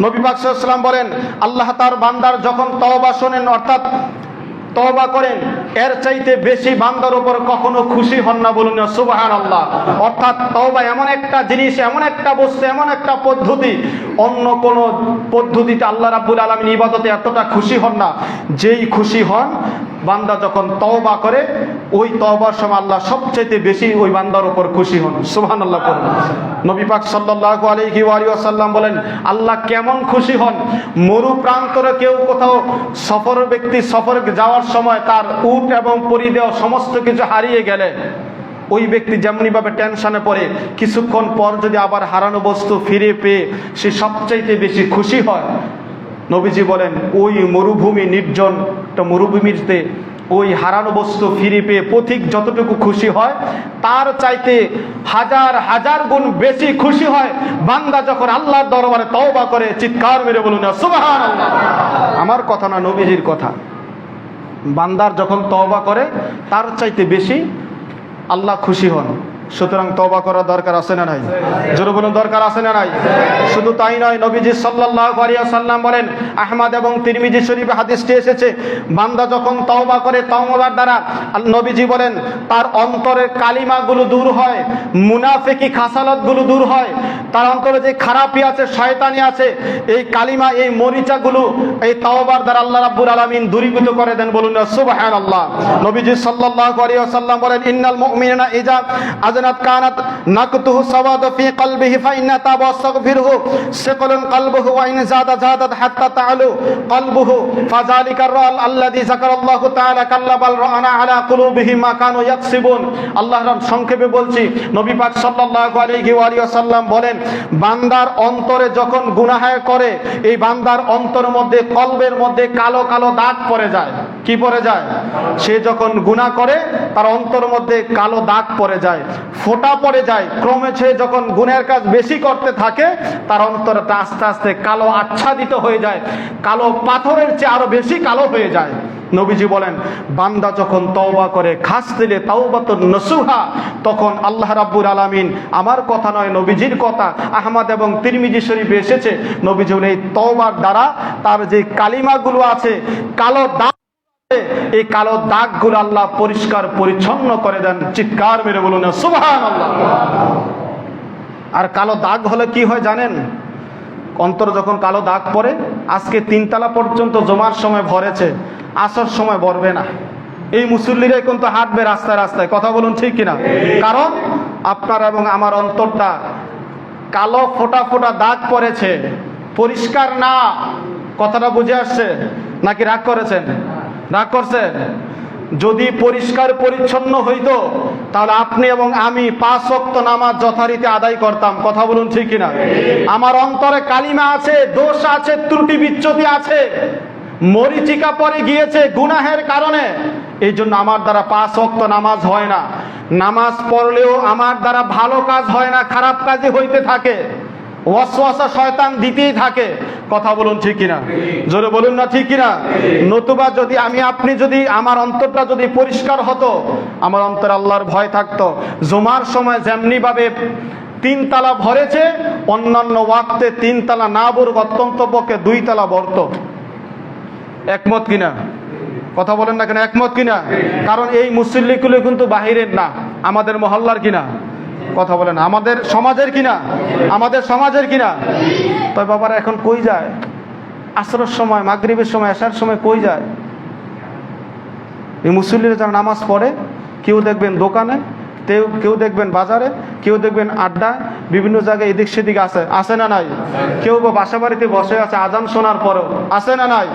নবী পাক সাল্লাল্লাহু আলাইহি ওয়াসাল্লাম বলেন, আল্লাহ তার বান্দার যখন তওবা শোনেন, অর্থাৎ তওবা করেন, এর চাইতে বেশি বান্দার উপর কখনো খুশি হন না। বলুন না সুবহানাল্লাহ। অর্থাৎ তওবা এমন একটা জিনিস, এমন একটা বস্তু, এমন একটা পদ্ধতি, অন্য কোন পদ্ধতিতে আল্লাহ রাব্বুল আলামিন ইবাদতে এতটা খুশি হন না। যেই খুশি হন বান্দা যখন তওবা করে, ওই তওবার সময় আল্লাহ সবচাইতে বেশি ওই বান্দার উপর খুশি হন। সুবহানাল্লাহ পড়ুন। নবী পাক সাল্লাল্লাহু আলাইহি ওয়াসাল্লাম বলেন, আল্লাহ কেমন খুশি হন, মরু প্রান্তরে কেউ কোথাও সফরে যাওয়ার সময় তার উট এবং পরিধেয় সমস্ত কিছু হারিয়ে গেলে ওই ব্যক্তি যেমনি ভাবে টেনশনে পড়ে, কিছুক্ষণ পর যদি আবার হারানো বস্তু ফিরে পেয়ে সে সবচাইতে বেশি খুশি হয়। নবীজি বলেন, ওই মরুভূমি, নির্জন একটা মরুভূমিতে ওই হারানো বস্তু ফিরে পেয়ে পথিক যতটুকু খুশি হয়, তার চাইতে হাজার হাজার গুণ বেশি খুশি হয় বান্দা যখন আল্লাহর দরবারে তওবা করে। চিৎকার মেরে বলুন না সুবহানাল্লাহ। আমার কথা না, নবীজির কথা। বান্দার যখন তওবা করে তার চাইতে বেশি আল্লাহ খুশি হন। সুতরাং তওবা করার দরকার আছে না নাই? জোরে বলুন, দরকার আছে না নাই? শুধু তাই নয়, নবীজি সাল্লাল্লাহু আলাইহি ওয়াসাল্লাম বলেন, আহমদ এবং তিরমিজি শরীফে হাদিসটি এসেছে, বান্দা যখন তওবা করে, তওবার দ্বারা নবীজি বলেন তার অন্তরের কালিমাগুলো দূর হয়, মুনাফিকি খাসালতগুলো দূর হয়, তার অন্তরে যে খারাপি আছে, শয়তানি আছে, এই কালিমা, এই মরিচাগুলো এই তওবার দ্বারা আল্লাহ রাব্বুল আলামিন দূরীভূত করে দেন। বলুন না সুবহানাল্লাহ। নবীজি সাল্লাল্লাহু আলাইহি ওয়াসাল্লাম বলেন, ইন্নাল মুমিনা ইজা আযনাত কানাত নাকতুহু সাওয়াদু ফি কলবিহি ফাইন্না তাবা ওয়াস্তাগফিরহু সাকালুন কলবুহু ওয়া ইন যাদাত হাত্তা তাআলু কলবুহু ফাযালিকা আর-রাল আল্লাযী যাকারাল্লাহু তাআলা কাল্লাবাল রানা আলা কুলুবিহিম মা কানু ইয়াকসিবুন। আল্লাহ রাব সংক্ষেপে বলছি, নবী পাক সাল্লাল্লাহু আলাইহি ওয়াসাল্লাম বলেন, বান্দার অন্তরে যখন গুনাহ করে, এই বান্দার অন্তরের মধ্যে, কলবের মধ্যে কালো কালো দাগ পড়ে যায়। কি পড়ে যায়? সে যখন গুনাহ করে তার অন্তরের মধ্যে কালো দাগ পড়ে যায়, ফোঁটা পড়ে যায়। ক্রমে সে যখন গুনাহের কাজ বেশি করতে থাকে, তার অন্তরটা আস্তে আস্তে কালো আচ্ছাদিত হয়ে যায়, কালো পাথরের চেয়ে আরো বেশি কালো হয়ে যায়। নবীজি বলেন, বান্দা যখন তওবা করে, খাস দিলে তাওবাতুন নসুহা, তখন আল্লাহ রাব্বুল আলামিন, আমার কথা নয়, নবীজির কথা, আহমদ এবং তিরমিজি শরীফে এসেছে, নবীজি বলেন এই তওবার দ্বারা তার যে কালিমাগুলো আছে, কালো দাগ, এই কালো দাগগুলো আল্লাহ পরিষ্কার পরিচ্ছন্ন করে দেন। চিৎকার মেরে বলুন না সুবহানাল্লাহ। আর কালো দাগ হলে কি হয় জানেন? অন্তর যখন কালো দাগ পড়ে, আজকে 3 তলা পর্যন্ত জমার সময় ভরেছে, আসর সময় ভরবে না। এই মুসল্লিরাই কিন্তু হাঁটবে রাস্তায় রাস্তায়। কথা বলুন ঠিক কিনা? কারণ আপনার এবং আমার অন্তরটা কালো ফোঁটা ফোঁটা দাগ পড়েছে, পরিষ্কার না। কথাটা বুঝে আসছে নাকি রাগ করেছেন? রাগ করছেন? যদি পরিষ্কার পরিচ্ছন্ন হইতো তাহলে আপনি এবং আমি 5 ওয়াক্ত নামাজ যথারীতি আদায় করতাম। কথা বলুন ঠিক কিনা? আমার অন্তরে কালিমা আছে, দোষ আছে, ত্রুটি বিচ্যুতি আছে, মরিচিকা পড়ে গিয়েছে গুনাহের কারণে। এই জন্য আমার দ্বারা 5 ওয়াক্ত নামাজ হয় না। নামাজ পড়লেও আমার দ্বারা ভালো কাজ হয় না, খারাপ কাজই হইতে থাকে, ওয়াসওয়াসা শয়তান দিতেই থাকে। কথা বলুন ঠিক কিনা? জোরে বলুন না ঠিক কিনা? নতুবা যদি আপনি যদি আমার অন্তরটা যদি পরিষ্কার হতো, আমার অন্তরে আল্লাহর ভয় থাকতো, জুমার সময় যেমনি ভাবে 3 তালা ভরেছে, অন্যান্য ওয়াক্তে 3 তালা না ভরুক, অত্যন্ত পক্ষে 2 তালা ভরত। একমত কিনা? কথা বলেন না কেন, একমত কিনা? কারণ এই মুসল্লিগুলো কিন্তু বাহিরের না, আমাদের মহল্লার কিনা, কথা বলেন, আমাদের সমাজের কিনা, আমাদের সমাজের কিনা। তবে বাবারা এখন কই যায়? আসরের সময়, মাগরিবের সময়, এশার সময় কই যায়? এই মুসল্লিরা যারা নামাজ পড়ে, কেউ দেখবেন দোকানে, কেউ দেখবেন বাজারে, কেউ দেখবেন আড্ডায়, বিভিন্ন জায়গায় এদিক সেদিক আছে না নাই? কেউ বা বাসা বাড়িতে বসে আছে আজান শোনার পরেও, আছে না নাই?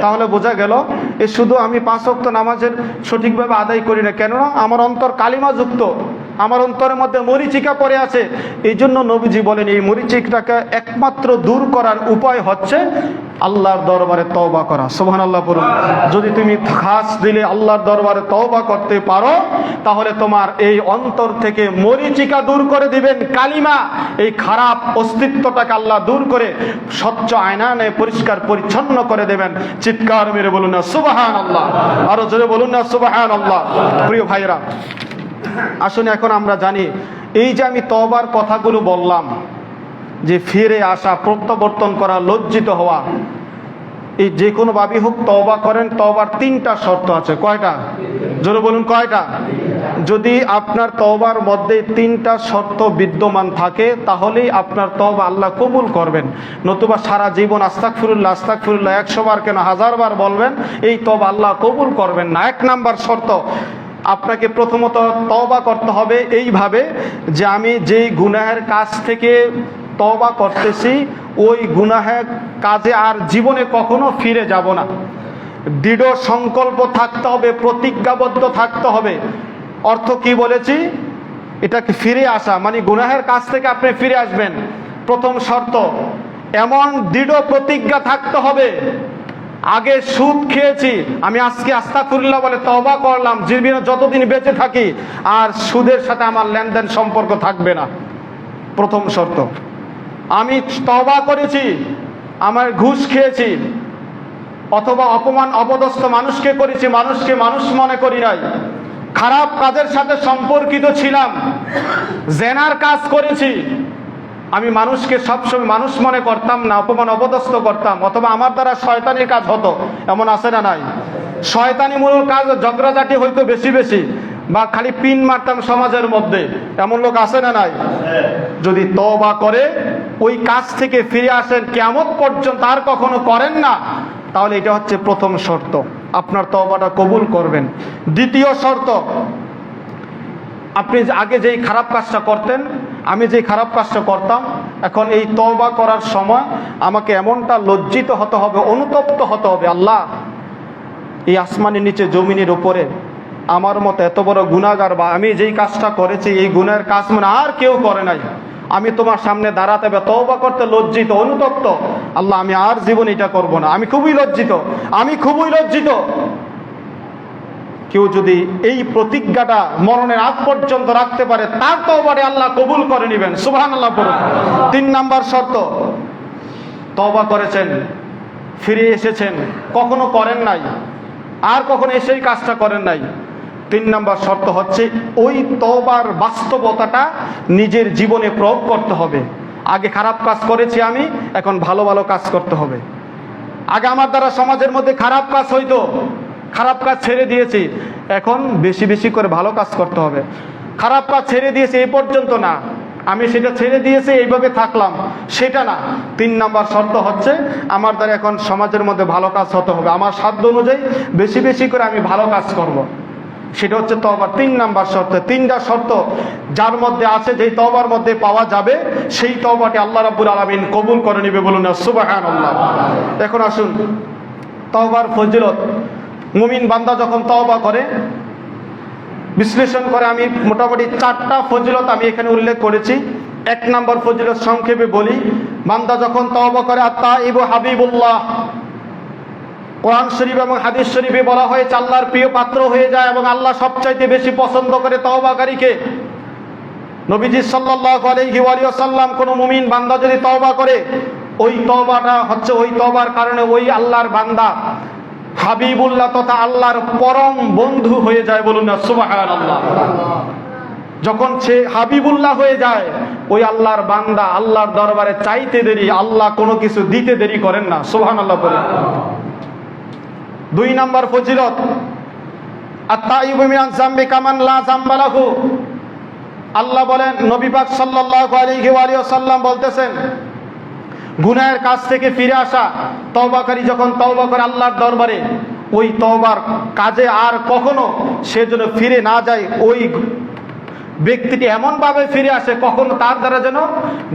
তাহলে বোঝা গেল এ শুধু আমি 5 ওয়াক্ত নামাজের সঠিকভাবে আদায় করি না, কেননা আমার অন্তর কালিমা যুক্ত, আমার অন্তরের মধ্যে মরিচিকা পড়ে আছে। এই জন্য নবীজি বলেন এই মরিচিকাটাকে একমাত্র দূর করার উপায় হচ্ছে আল্লাহর দরবারে তওবা করা। সুবহানাল্লাহ পড়ুন। যদি তুমি খাস দিলে আল্লাহর দরবারে তওবা করতে পারো, তাহলে তোমার এই অন্তর থেকে মরিচিকা দূর করে দিবেন কালিমা, এই খারাপ অস্তিত্বটাকে আল্লাহ দূর করে স্বচ্ছ আয়নানে পরিষ্কার পরিচ্ছন্ন করে দেবেন। চিৎকার মেরে বলুন না সুবহানাল্লাহ, আরো জোরে বলুন না সুবহানাল্লাহ। প্রিয় ভাইরা, আসুন এখন আমরা জানি এই যে আমি তওবার কথাগুলো বললাম, যে ফিরে আসা, প্রত্যাবর্তন করা, লজ্জিত হওয়া, এই যে কোনো ভাবে হোক তওবা করেন। তওবার 3টা শর্ত আছে। কয়টা? জোরে বলুন কয়টা? যদি আপনার তওবার মধ্যে 3টা শর্ত বিদ্যমান থাকে, তাহলেই আপনার তওবা আল্লাহ কবুল করবেন। নতুবা সারা জীবন আস্তাগফিরুল্লাহ আস্তাগফিরুল্লাহ 100 বার কেন 1000 বার বলবেন, এই তওবা আল্লাহ কবুল করবেন না। 1 নাম্বার শর্ত, আপনাকে প্রথমত তওবা করতে হবে এইভাবে যে আমি যেই গুনাহের কাজ থেকে তওবা করতেছি, ওই গুনাহের কাজে আর জীবনে কখনো ফিরে যাব না। দৃঢ় সংকল্প থাকতে হবে, প্রতিজ্ঞাবদ্ধ থাকতে হবে। অর্থ কি বলেছি? এটাকে ফিরে আসা মানে গুনাহের কাজ থেকে আপনি ফিরে আসবেন। প্রথম শর্ত, এমন দৃঢ় প্রতিজ্ঞা থাকতে হবে, আগে সুদ খেয়েছি, আমি আজকে আস্তাগফিরুল্লাহ বলে তওবা করলাম, জীবনে যতদিন বেঁচে থাকি আর সুদের সাথে আমার লেনদেন সম্পর্ক থাকবে না। প্রথম শর্ত। আমি তওবা করেছি, আমার ঘুষ খেয়েছি, অথবা অপমান অপদস্থ মানুষকে করেছি, মানুষকে মানুষ মনে করি নাই, খারাপ কাজের সাথে সম্পর্কিত ছিলাম, জেনার কাজ করেছি, আমি মানুষকে সবসময় মানুষ মনে করতাম না, অপমান অপদস্থ করতাম, অথবা আমার দ্বারা শয়তানির কাজ হতো, এমন আছে না নাই? শয়তানিমূলক কাজ, ঝগড়াঝাটি হইতো বেশি বেশি, বা খালি পিন মারতাম সমাজের মধ্যে, এমন লোক আছে না নাই? যদি তওবা করে ওই কাজ থেকে ফিরে আসেন, কিয়ামত পর্যন্ত আর কখনো করেন না, তাহলে এটা হচ্ছে প্রথম শর্ত, আপনার তওবাটা কবুল করবেন। দ্বিতীয় শর্ত, আপনি আগে যেই খারাপ কাজটা করতেন, আমি যেই খারাপ কাজটা করতাম, এখন এই তওবা করার সময় আমাকে এমনটা লজ্জিত হতে হবে, অনুতপ্ত হতে হবে, আল্লাহ এই আসমানের নিচে জমিনের উপরে আমার মতো এত বড় গুনাহগার, বা আমি যেই কাজটা করেছি এই গুনাহের কাজ মানে আর কেউ করে নাই, আমি তোমার সামনে দাঁড়াতে হবে, তওবা করতে লজ্জিত, অনুতপ্ত, আল্লাহ আমি আর জীবন এটা করব না, আমি খুবই লজ্জিত, আমি খুবই লজ্জিত। কেউ যদি এই প্রতিজ্ঞাটা মরণের আগ পর্যন্ত রাখতে পারে, তার তওবারে আল্লাহ কবুল করে নেবেন। সুবহানাল্লাহ পড়ুন। 3 নাম্বার শর্ত, তওবা করেছেন, ফিরে এসেছেন, কখনো করেন নাই, আর কখনো এসেই কাজটা করেন নাই, 3 নাম্বার শর্ত হচ্ছে ওই তওবার বাস্তবতাটা নিজের জীবনে প্রয়োগ করতে হবে। আগে খারাপ কাজ করেছি আমি, এখন ভালো ভালো কাজ করতে হবে। আগে আমার দ্বারা সমাজের মধ্যে খারাপ কাজ হইতো, খারাপ কাজ ছেড়ে দিয়েছি, এখন বেশি বেশি করে ভালো কাজ করতে হবে। খারাপ কাজ ছেড়ে দিয়েছি এই পর্যন্ত না, আমি সেটা ছেড়ে দিয়েছি এইভাবে থাকলাম, সেটা না। 3 নাম্বার শর্ত হচ্ছে আমার দ্বারা এখন সমাজের মধ্যে ভালো কাজ হতে হবে, আমার সাধ্য অনুযায়ী বেশি বেশি করে আমি ভালো কাজ করব। সেটা হচ্ছে তওবার 3 নাম্বার শর্ত। 3টা শর্ত যার মধ্যে আছে, যেই তওবার মধ্যে পাওয়া যাবে, সেই তওবাটি আল্লাহ রাব্বুল আলামিন কবুল করে নেবে। বলুন না সুবহানাল্লাহ। এখন আসুন তওবার ফজিলত। মুমিন বান্দা যখন তওবা করে, বিশ্লেষণ করে, আমি মোটামুটি 4টা ফজিলত আমি এখানে উল্লেখ করেছি। 1 নাম্বার ফজিলত সংক্ষেপে বলি, বান্দা যখন তওবা করে, আত-তাইবু হাবিবুল্লাহ, কোরআন শরীফ এবং হাদিস শরীফে বলা হয়েছে আল্লাহর প্রিয় পাত্র হয়ে যায়, এবং আল্লাহ সবচাইতে বেশি পছন্দ করে তওবাকারীকে। নবীজি সাল্লাল্লাহু আলাইহি ওয়া সাল্লাম, কোন মুমিন বান্দা যদি তওবা করে, ওই তওবাটা হচ্ছে, ওই তওবার কারণে ওই আল্লাহর বান্দা হাবিবুল্লাহ তথা আল্লাহর পরম বন্ধু হয়ে যায়। বলুন না সুবহানাল্লাহ। যখন সে হাবিবুল্লাহ হয়ে যায়, ওই আল্লাহর বান্দা আল্লাহর দরবারে চাইতে দেরি, আল্লাহ কোনো কিছু দিতে দেরি করেন না। সুবহানাল্লাহ বলেন। দুই নাম্বার ফজিলত, আত-তাইবু মিনান যামবি কামান লা যামবা লাহু। আল্লাহ বলেন, নবী পাক সাল্লাল্লাহু আলাইহি ওয়া সাল্লাম বলতেছেন, গুনাহের কাজ থেকে ফিরে আসা তওবাকারী যখন তওবা করে আল্লাহর দরবারে, ওই তওবার কাজে আর কখনো সে যেন ফিরে না যায়, ওই ব্যক্তিটি এমনভাবে ফিরে আসে কখনো তার দ্বারা যেন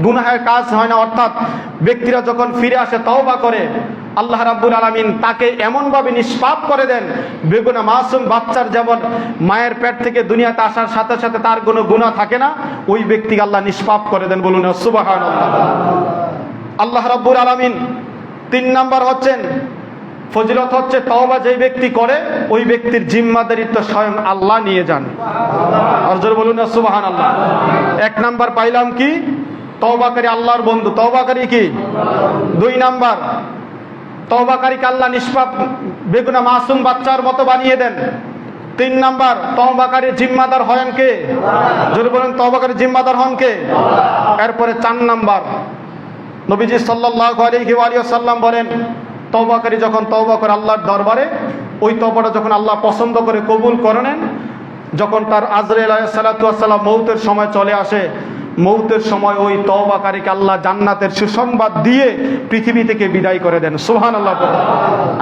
গুনাহের কাজ হয় না। অর্থাৎ ব্যক্তিরা যখন ফিরে আসে তওবা করে, আল্লাহ রাব্বুল আলামিন তাকে এমনভাবে নিষ্পাপ করে দেন, বেগুনা মাসুম বাচ্চার যেমন মায়ের পেট থেকে দুনিয়াতে আসার সাথে সাথে তার কোনো গুনাহ থাকে না, ওই ব্যক্তিকে আল্লাহ নিষ্পাপ করে দেন। বলুন সুবহানাল্লাহ। আল্লাহ রাব্বুল আলামিন 3 নাম্বার হচ্ছেন ফজিলত হচ্ছে, তওবা যেই ব্যক্তি করে ওই ব্যক্তির জিম্মাদারিত্ব স্বয়ং আল্লাহ নিয়ে যান। আর জোরে বলুন সুবহানাল্লাহ। 1 নাম্বার পাইলাম কি? তওবাকারী আল্লাহর বন্ধু। তওবাকারী কি? 2 নাম্বার, তওবাকারীকে আল্লাহ নিষ্পাপ বেগুনা মাসুম বাচ্চার মতো বানিয়ে দেন। 3 নাম্বার, তওবাকারীর জিম্মাদার হন কে? জোরে বলুন, তওবাকারীর জিম্মাদার হন কে? এরপরে 4 নাম্বার, নবীজি সাল্লাল্লাহু আলাইহি ওয়া সাল্লাম বলেন, তওবাকারী যখন তওবা করে আল্লাহর দরবারে, ওই তওবাটা যখন আল্লাহ পছন্দ করে কবুল করে নেন, যখন তার আজরাইল আলাইহিস সালাতু ওয়াস সালাম মউতের সময় চলে আসে, মউতের সময় ওই তওবাকারীকে আল্লাহ জান্নাতের সুসংবাদ দিয়ে পৃথিবী থেকে বিদায় করে দেন। সুবহানাল্লাহ।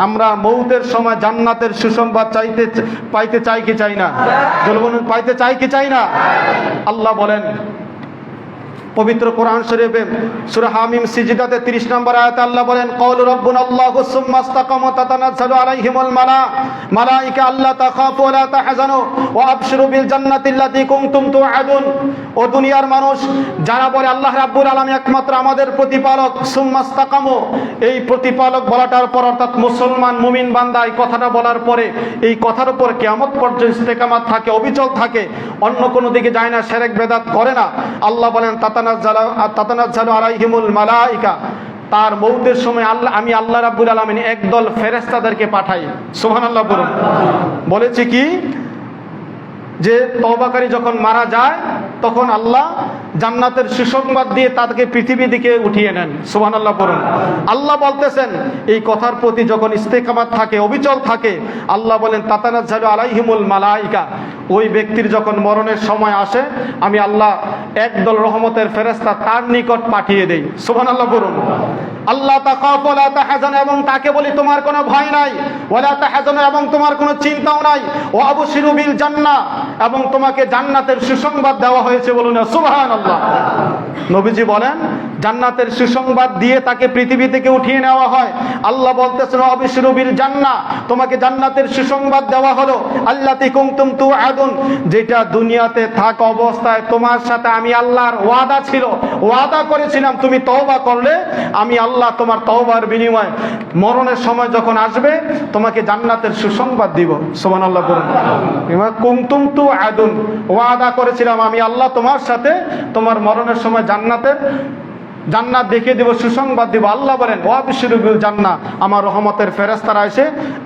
আমরা মউতের সময় জান্নাতের সুসংবাদ পাইতে চাই কি চাই না? বলুন, পাইতে চাই কি চাই না? আল্লাহ বলেন পবিত্র কোরআন শরীফে সূরা হামিম সিজদাতে 30 নম্বর আয়াতে আল্লাহ বলেন, ক্বালু রাব্বুনাল্লাহু সুম্মা ইসতাকামু তাতানাজ্জালু আলাইহিমুল মালায়েকা আল্লা তাখাফু ওয়া লা তাহজানু ওয়া আবশিরু বিল জান্নাতিল্লাতী কুনতুম তুআদুন। ও দুনিয়ার মানুষ, যারা বলে আল্লাহ রাব্বুল আলামিন একমাত্র আমাদের প্রতিপালক, সুম্মা ইসতাকামু, এই প্রতিপালক বলাটার পর অর্থাৎ মুসলমান মুমিন বান্দা এই কথাটা বলার পরে এই কথার উপর কিয়ামত পর্যন্ত ইস্তেকামাত থাকে, অবিচল থাকে, অন্য কোনো দিকে যায় না, শিরক বেদাত করে না। আল্লাহ বলেন তাতানাজ্জালু আলাইহিমুল মালায়েকা, তার মউতের সময় আমি আল্লাহ রাব্বুল আলামিন একদল ফেরেশতাদেরকে পাঠাই। সুবহানাল্লাহ বলুন। বলেছে কি যে তওবাকারী যখন মারা যায় তখন আল্লাহ জান্নাতের সুসংবাদ দিয়ে তাকে পৃথিবী দিকে উঠিয়ে নেন। সুবহানাল্লাহ বলুন। আল্লাহ বলতেছেন এই কথার প্রতি যখন ইস্তেকামাত থাকে, অবিচল থাকে, আল্লাহ বলেন তাতানাজ্জালু আলাইহিমুল মালায়েকা, ওই ব্যক্তির যখন মরণের সময় আসে আমি আল্লাহ একদল রহমতের ফেরেশতা তার নিকট পাঠিয়ে দেই। সুবহানাল্লাহ বলুন। আল্লাহ তাখাফু ওয়া লা তাহজানু, এবং তাকে বলি তোমার কোনো ভয় নাই, ওয়া লা তাহজানু, এবং তোমার কোনো চিন্তাও নাই, ওয়া আবশিরু বিল জান্নাহ, এবং তোমাকে জান্নাতের সুসংবাদ দেওয়া হয়েছে। বলুন সুবহানাল্লাহ। নবীজি বলেন জান্নাতের সুসংবাদ দিয়ে তাকে পৃথিবী থেকে উঠিয়ে নেওয়া হয়। আল্লাহ বলতেছেন আবশিরু বিল জান্নাহ, তোমাকে জান্নাতের সুসংবাদ দেওয়া হলো, আল্লাতী কুনতুম তুআদুন, যেটা দুনিয়াতে থাকা অবস্থায় তোমার সাথে আমি আল্লাহর ওয়াদা ছিল, ওয়াদা করেছিলাম তুমি তওবা করলে আমি আল্লাহ তোমার তওবার বিনিময়ে মরণের সময় যখন আসবে তোমাকে জান্নাতের সুসংবাদ দিব। সুবহানাল্লাহ বলুন। কুনতুম তুআদুন, ওয়াদা করেছিলাম আমি আল্লাহ তোমার সাথে তোমার মরণের সময় জান্নাত দেখিয়ে দেব, সুসংবাদ দিব। আল্লাহ বলেন ওয়াবশিরু বিল জান্নাহ, আমার রহমতের ফেরেশতারা এসে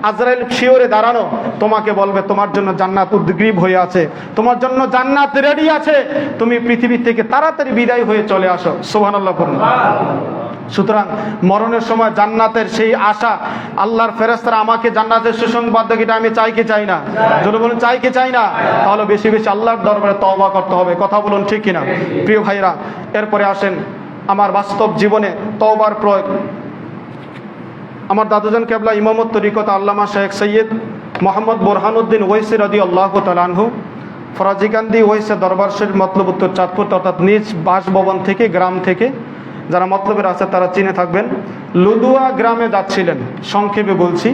আজরাইল শিওরে দাঁড়ানো তোমাকে বলবে তোমার জন্য জান্নাত উদ্গ্রীব হয়ে আছে, তোমার জন্য জান্নাত রেডি আছে, তুমি পৃথিবী থেকে তাড়াতাড়ি বিদায় হয়ে চলে আসো। সুবহানাল্লাহ বলুন। সুতরাং মরণের সময় জান্নাতের সেই আশা, আল্লাহর ফেরেশতারা আমাকে জান্নাতের সুসংবাদ দেখ, এটা আমি চাই কি চাই না? যদি বলুন চাই কি চাই না, তাহলে বেশি বেশি আল্লাহর দরবারে তওবা করতে হবে। কথা বলুন ঠিক কিনা? প্রিয় ভাইরা, এরপরে আসেন আমার বাস্তব জীবনে তওবার প্রয়োগ। আমার দাদুজান কেবলা ইমামত তরিকত আল্লামা শেখ সৈয়দ মোহাম্মদ বোরহানুদ্দিন ওয়াইসি রাদিয়াল্লাহু তাআলা আনহু, ফরাজিকান্দি ওয়াইসি দরবার শরীফ মতলব উত্তর চাঁদপুর, অর্থাৎ নিজ বাসভবন থেকে, গ্রাম থেকে, যারা মতলবের আছে তারা চিনে থাকবেন, লুদুয়া গ্রামে যাচ্ছিলেন। সংক্ষেপে বলছি,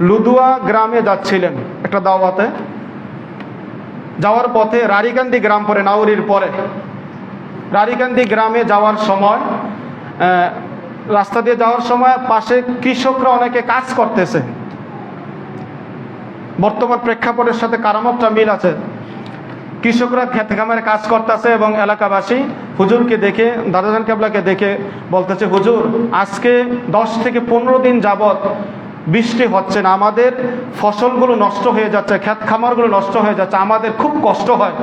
লুদুয়া গ্রামে যাচ্ছিলেন একটা দাওয়াতে। যাওয়ার পথে রারিকান্দি গ্রাম পরে, নাউরির পরে রারিকান্দি গ্রামে যাওয়ার সময়, রাস্তা দিয়ে যাওয়ার সময় পাশে কৃষকরা অনেকে কাজ করতেছে। বর্তমান প্রেক্ষাপটের সাথে কারামতটা মিল আছে। কৃষকরা ক্ষেত খামারে কাজ করতেছে এবং এলাকাবাসী হুজুরকে দেখে, দাদাজান কেবলাকে দেখে বলতেছে, হুজুর আজকে 10 থেকে 15 দিন যাবত বৃষ্টি হচ্ছে না, আমাদের ফসলগুলো নষ্ট হয়ে যাচ্ছে, ক্ষেত খামারগুলো নষ্ট হয়ে যাচ্ছে, আমাদের খুব কষ্ট হয়,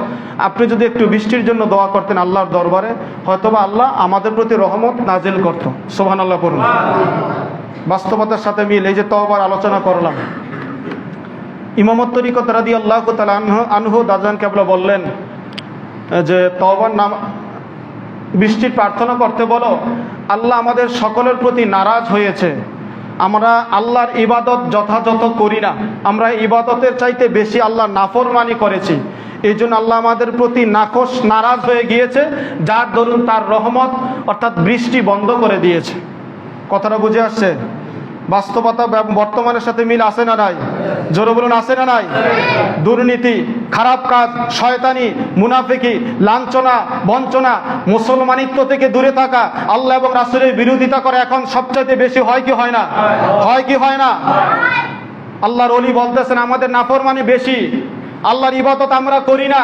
আপনি যদি একটু বৃষ্টির জন্য দোয়া করতেন আল্লাহর দরবারে, হয়তোবা আল্লাহ আমাদের প্রতি রহমত নাজিল করত। সুবহানাল্লাহ পড়ুন। বাস্তবতার সাথে মিল, এই যে তওবার আলোচনা করলাম, ইমামত তরিকত রাদিয়াল্লাহু তাআলা আনহু দাজান কেবলা বললেন যে তওবার নাম বৃষ্টির প্রার্থনা করতে বলো, আল্লাহ আমাদের সকলের প্রতি নারাজ হয়েছে, আমরা আল্লাহর ইবাদত যথাযথ করি না, আমরা ইবাদতের চাইতে বেশি আল্লাহর নাফরমানি করেছি, এই জন্য আল্লাহ আমাদের প্রতি নারাজ হয়ে গিয়েছে, যার দরুন তার রহমত অর্থাৎ বৃষ্টি বন্ধ করে দিয়েছে। কথাটা বুঝে আসছে? বাস্তবতা বর্তমানের সাথে মিল আছে না নাই? জোরে বলুন, আছে না নাই? দুর্নীতি, খারাপ কাজ, শয়তানি, মুনাফিকি, লাঞ্ছনা, বঞ্চনা, মুসলমানিত্ব থেকে দূরে থাকা, আল্লাহ এবং রাসূলের বিরোধিতা করে এখন সবচাইতে বেশি হয় কি হয় না? হয় কি হয় না? আল্লাহর ওলি বলতেছেন আমাদের নাফরমানি বেশি, আল্লাহর ইবাদত আমরা করি না,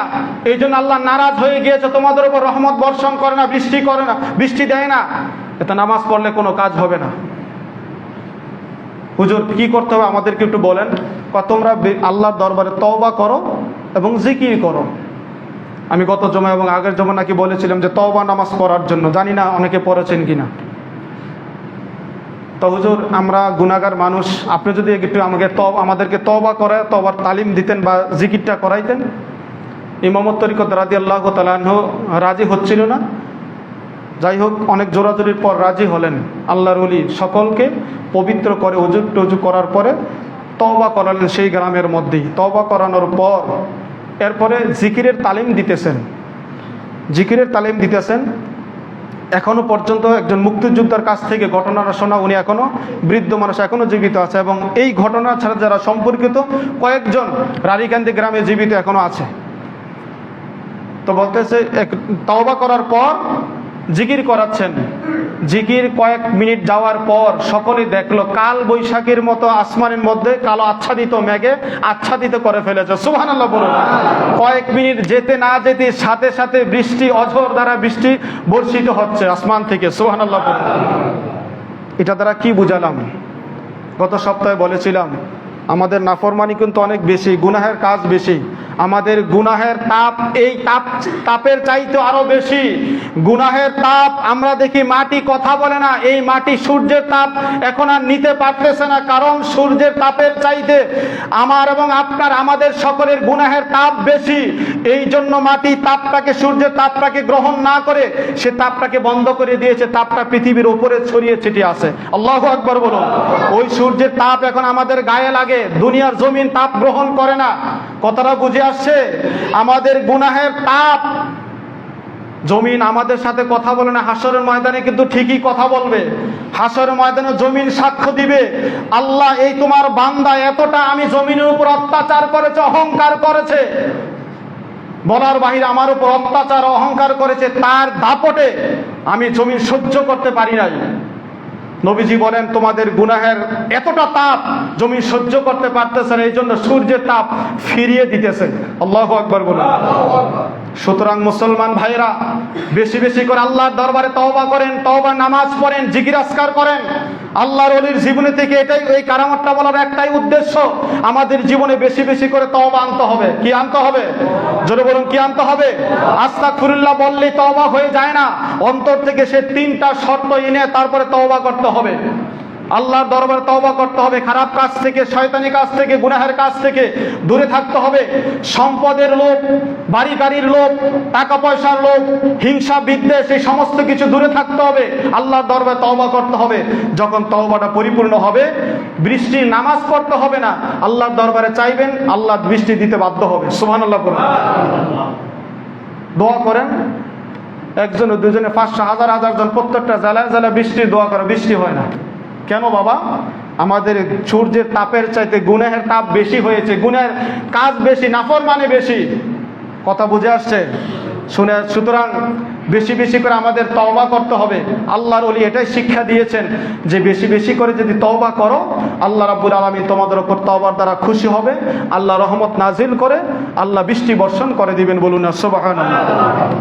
এই জন্য আল্লাহ নারাজ হয়ে গিয়েছে, তোমাদের উপর রহমত বর্ষণ করে না, বৃষ্টি করে না, বৃষ্টি দেয় না। এটা নামাজ পড়লে কোনো কাজ হবে না। হুজুর কি করতে হবে আমাদেরকে একটু বলেন। তোমরা আল্লাহর দরবারে তওবা করো এবং জিকির করো। আমি গত জমা এবং আগের জমা নাকি বলেছিলাম যে তওবা নামাজ পড়ার জন্য, জানি না অনেকে পড়েছেন কিনা। তো হুজুর আমরা গুনাহগার মানুষ, আপনি যদি একটু আমাদেরকে তওবা করে তওবার তালিম দিতেন বা জিকিরটা করাইতেন। ইমামত তরিকত রাদিয়াল্লাহু তাআলা আনহু রাজি হচ্ছিল না, যাই হোক অনেক জোরাজোরির পর রাজি হলেন। আল্লাহর ওলি সকলকে পবিত্র করে ওযু টজু করার পরে তওবা করালেন সেই গ্রামের মধ্যেই। তওবা করানোর পর এরপরে জিকিরের তালিম দিতেছেন। এখনো পর্যন্ত একজন মুক্তিযোদ্ধার কাছ থেকে ঘটনাটা শোনা, উনি এখনো বৃদ্ধ মানুষ, এখনো জীবিত আছে, এবং এই ঘটনা ছাড়া যারা সম্পর্কিত কয়েকজন রানীকান্দি গ্রামে জীবিত এখনো আছে। তো বলতেছে তওবা করার পর জিকির করাচ্ছেন। জিকির কয়েক মিনিট যাওয়ার পর সকলে দেখলো কাল বৈশাখীর মতো আসমানের মধ্যে কালো আচ্ছাদিত মেঘে আচ্ছাদিত করে ফেলেছে। সুবহানাল্লাহ বলুন। কয়েক মিনিট যেতে না যেতে সাথে সাথে বৃষ্টি, অঝোর দ্বারা বৃষ্টি বর্ষিত হচ্ছে আসমান থেকে। সুবহানাল্লাহ বলুন। এটা দ্বারা কি বুঝালাম? গত সপ্তাহে বলেছিলাম আমাদের নাফরমানি কিন্তু অনেক বেশি, গুনাহের কাজ বেশি, আমাদের গুনাহের তাপ এই তাপের চাইতে আরো বেশি। গুনাহের তাপ আমরা দেখি মাটি কথা বলে না, এই মাটি সূর্যের তাপ এখন আর নিতে পারতেছে না, কারণ সূর্যের তাপের চাইতে আমার এবং আপনার আমাদের সকলের গুনাহের তাপ বেশি। এই জন্য মাটি তাপটাকে, সূর্যের তাপটাকে গ্রহণ না করে সে তাপটাকে বন্ধ করে দিয়েছে, তাপটা পৃথিবীর উপরে ছড়িয়ে ছিটিয়ে আছে। আল্লাহু আকবার বলুন। ওই সূর্যের তাপ এখন আমাদের গায়ে লাগে, দুনিয়ার জমিন তাপ গ্রহণ করে না। কথাটা বুঝে আসছে? আমাদের গুনাহের তাপ, জমিন আমাদের সাথে কথা বলে না, হাসরের ময়দানে কিন্তু ঠিকই কথা বলবে। হাসরের ময়দানে জমিন সাক্ষ্য দিবে, আল্লাহ এই তোমার বান্দা এতটা আমি জমিনের উপর অত্যাচার করেছে, অহংকার করেছে, বলার বাহিরে আমার উপর অত্যাচার অহংকার করেছে, তার দাপটে আমি জমিন সহ্য করতে পারি নাই। নবীজি বলেন তোমাদের গুনাহের এতটা তাপ জমি সহ্য করতে পারতেছে না, এই জন্য সূর্যের তাপ ফিরিয়ে দিতেছে। আল্লাহু আকবার বলুন। সুতরাং মুসলমান ভাইরা বেশি বেশি করে আল্লাহর দরবারে তওবা করেন, তওবা নামাজ পড়েন, জিকির আজকার করেন। আল্লাহর ওলির জীবনে থেকে এটাই, এই কারামতটা বলার একটাই উদ্দেশ্য, আমাদের জীবনে বেশি বেশি করে তওবা আনতে হবে। কি আনতে হবে? জোরে বলুন, কি আনতে হবে? আস্তাগফিরুল্লাহ বললেই তওবা হয়ে যায় না, অন্তর থেকে সে 3টা শর্ত এনে তারপরে তওবা করতে হবে। আল্লাহর দরবারে তওবা করতে হবে, খারাপ কাজ থেকে, শয়তানি কাজ থেকে, গুনাহের কাজ থেকে দূরে থাকতে হবে। সম্পদের লোভ, বাড়ি গাড়ির লোভ, টাকা পয়সার লোভ, হিংসা বিদ্বেষ, এই সমস্ত কিছু দূরে থাকতে হবে। আল্লাহর দরবারে তওবা করতে হবে। যখন তওবাটা পরিপূর্ণ হবে, বৃষ্টির নামাজ পড়তে হবে না, আল্লাহর দরবারে চাইবেন, আল্লাহ বৃষ্টি দিতে বাধ্য হবে। সুবহানাল্লাহ বলুন। দোয়া করেন, একজনে দুজনে 500 হাজার হাজার জন প্রত্যেকটা জেলায় জেলায় বৃষ্টির দোয়া করে, বৃষ্টি হয় না কেন বাবা? আমাদের সূর্যের তাপের চাইতে গুনাহের তাপ বেশি হয়েছে, গুনাহের কাজ বেশি, নাফরমানি বেশি। কথা বুঝে আসছে? সুতরাং বেশি বেশি করে আমাদের তওবা করতে হবে। আল্লাহর ওলি এটাই শিক্ষা দিয়েছেন যে বেশি বেশি করে যদি তওবা করো, আল্লাহ রাব্বুল আলামিন তোমাদের উপর তওবার দ্বারা খুশি হবে, আল্লাহ রহমত নাজিল করে আল্লাহ বৃষ্টি বর্ষণ করে দিবেন। বলুন না সুবহানাল্লাহ।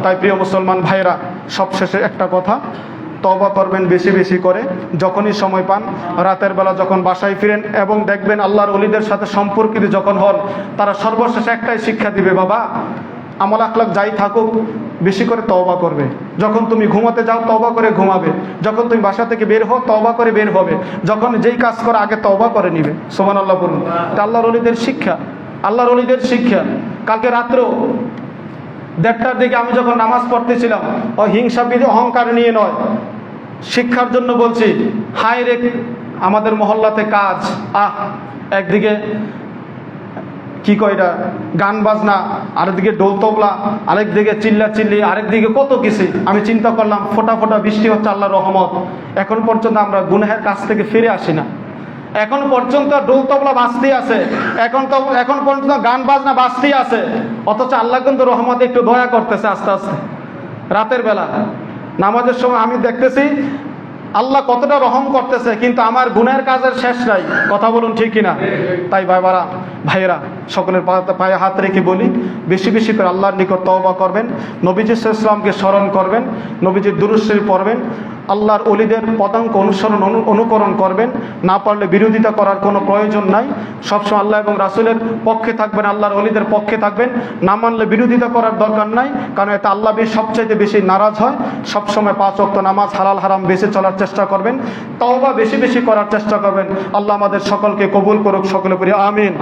তাই প্রিয় মুসলমান ভাইরা, সবশেষে একটা কথা, তওবা করবেন বেশি বেশি করে। যখনই সময় পান, রাতের বেলা যখন বাসায় ফিরেন এবং দেখবেন আল্লাহর ওলিদের সাথে সম্পর্কিত যখন হন, তারা সর্বশেষে একটাই শিক্ষা দিবে, বাবা আমল আখলাক যাই থাকুক বেশি করে তওবা করবে। যখন তুমি ঘুমাতে যাও তওবা করে ঘুমাবে, যখন তুমি বাসা থেকে বের হও তওবা করে বের হবে, যখন যেই কাজ করো আগে তওবা করে নিবে। সুবহানাল্লাহ বলুন। এটা আল্লাহর ওলিদের শিক্ষা। আল্লাহর ওলিদের শিক্ষা। কালকে রাত্রেও 1:30টার দিকে আমি যখন নামাজ পড়তেছিলাম, ও হিংসা অহংকার নিয়ে নয়, শিক্ষার জন্য বলছি। হায় রে আমাদের মহল্লাতে কাজ, একদিকে কি কয় এটা গান বাজনা, আরেকদিকে ডোল তবলা, আরেকদিকে চিল্লা চিল্লি, আরেকদিকে কত কিছু। আমি চিন্তা করলাম ফোঁটা ফোঁটা বৃষ্টি হচ্ছে আল্লাহর রহমত, এখন পর্যন্ত আমরা গুনাহের কাছ থেকে ফিরে আসি না। এখন পর্যন্ত ডোল তবলা বাজতেই আছে, এখন পর্যন্ত গান বাজনা বাজতেই আছে, অথচ আল্লাহ কিন্তু রহমতে একটু দয়া করতেছে আস্তে আস্তে। রাতের বেলা নামাজের সময় আমি দেখতেছি আল্লাহ কতটা রহম করতেছে, কিন্তু আমার গুনাহের কাজের শেষ নাই। কথা বলুন ঠিক কিনা? তাই ভাইয়েরা সকলের পায়ে হাত রেখে বলি, বেশি বেশি করে আল্লাহর নিকট তওবা করবেন, নবীজি সাল্লাল্লাহু আলাইহি ওয়াসাল্লামকে স্মরণ করবেন, নবীজির দুরূদ শরীফ পড়বেন, আল্লাহর ওলিদের পদাঙ্ক অনুকরণ করবেন। না পারলে বিরোধিতা করার কোনো প্রয়োজন নাই। সবসময় আল্লাহ এবং রাসূলের পক্ষে থাকবেন, আল্লাহর ওলিদের পক্ষে থাকবেন। না মানলে বিরোধিতা করার দরকার নাই, কারণ এতে আল্লাহ সবচাইতে বেশি নারাজ হয়। সবসময় 5 ওয়াক্ত নামাজ, হালাল হারাম বেঁচে চলার চেষ্টা করবেন, তওবা বেশি বেশি করার চেষ্টা করবেন। আল্লাহ আমাদের সকলকে কবুল করুক, সকলে পড়ি আমিন।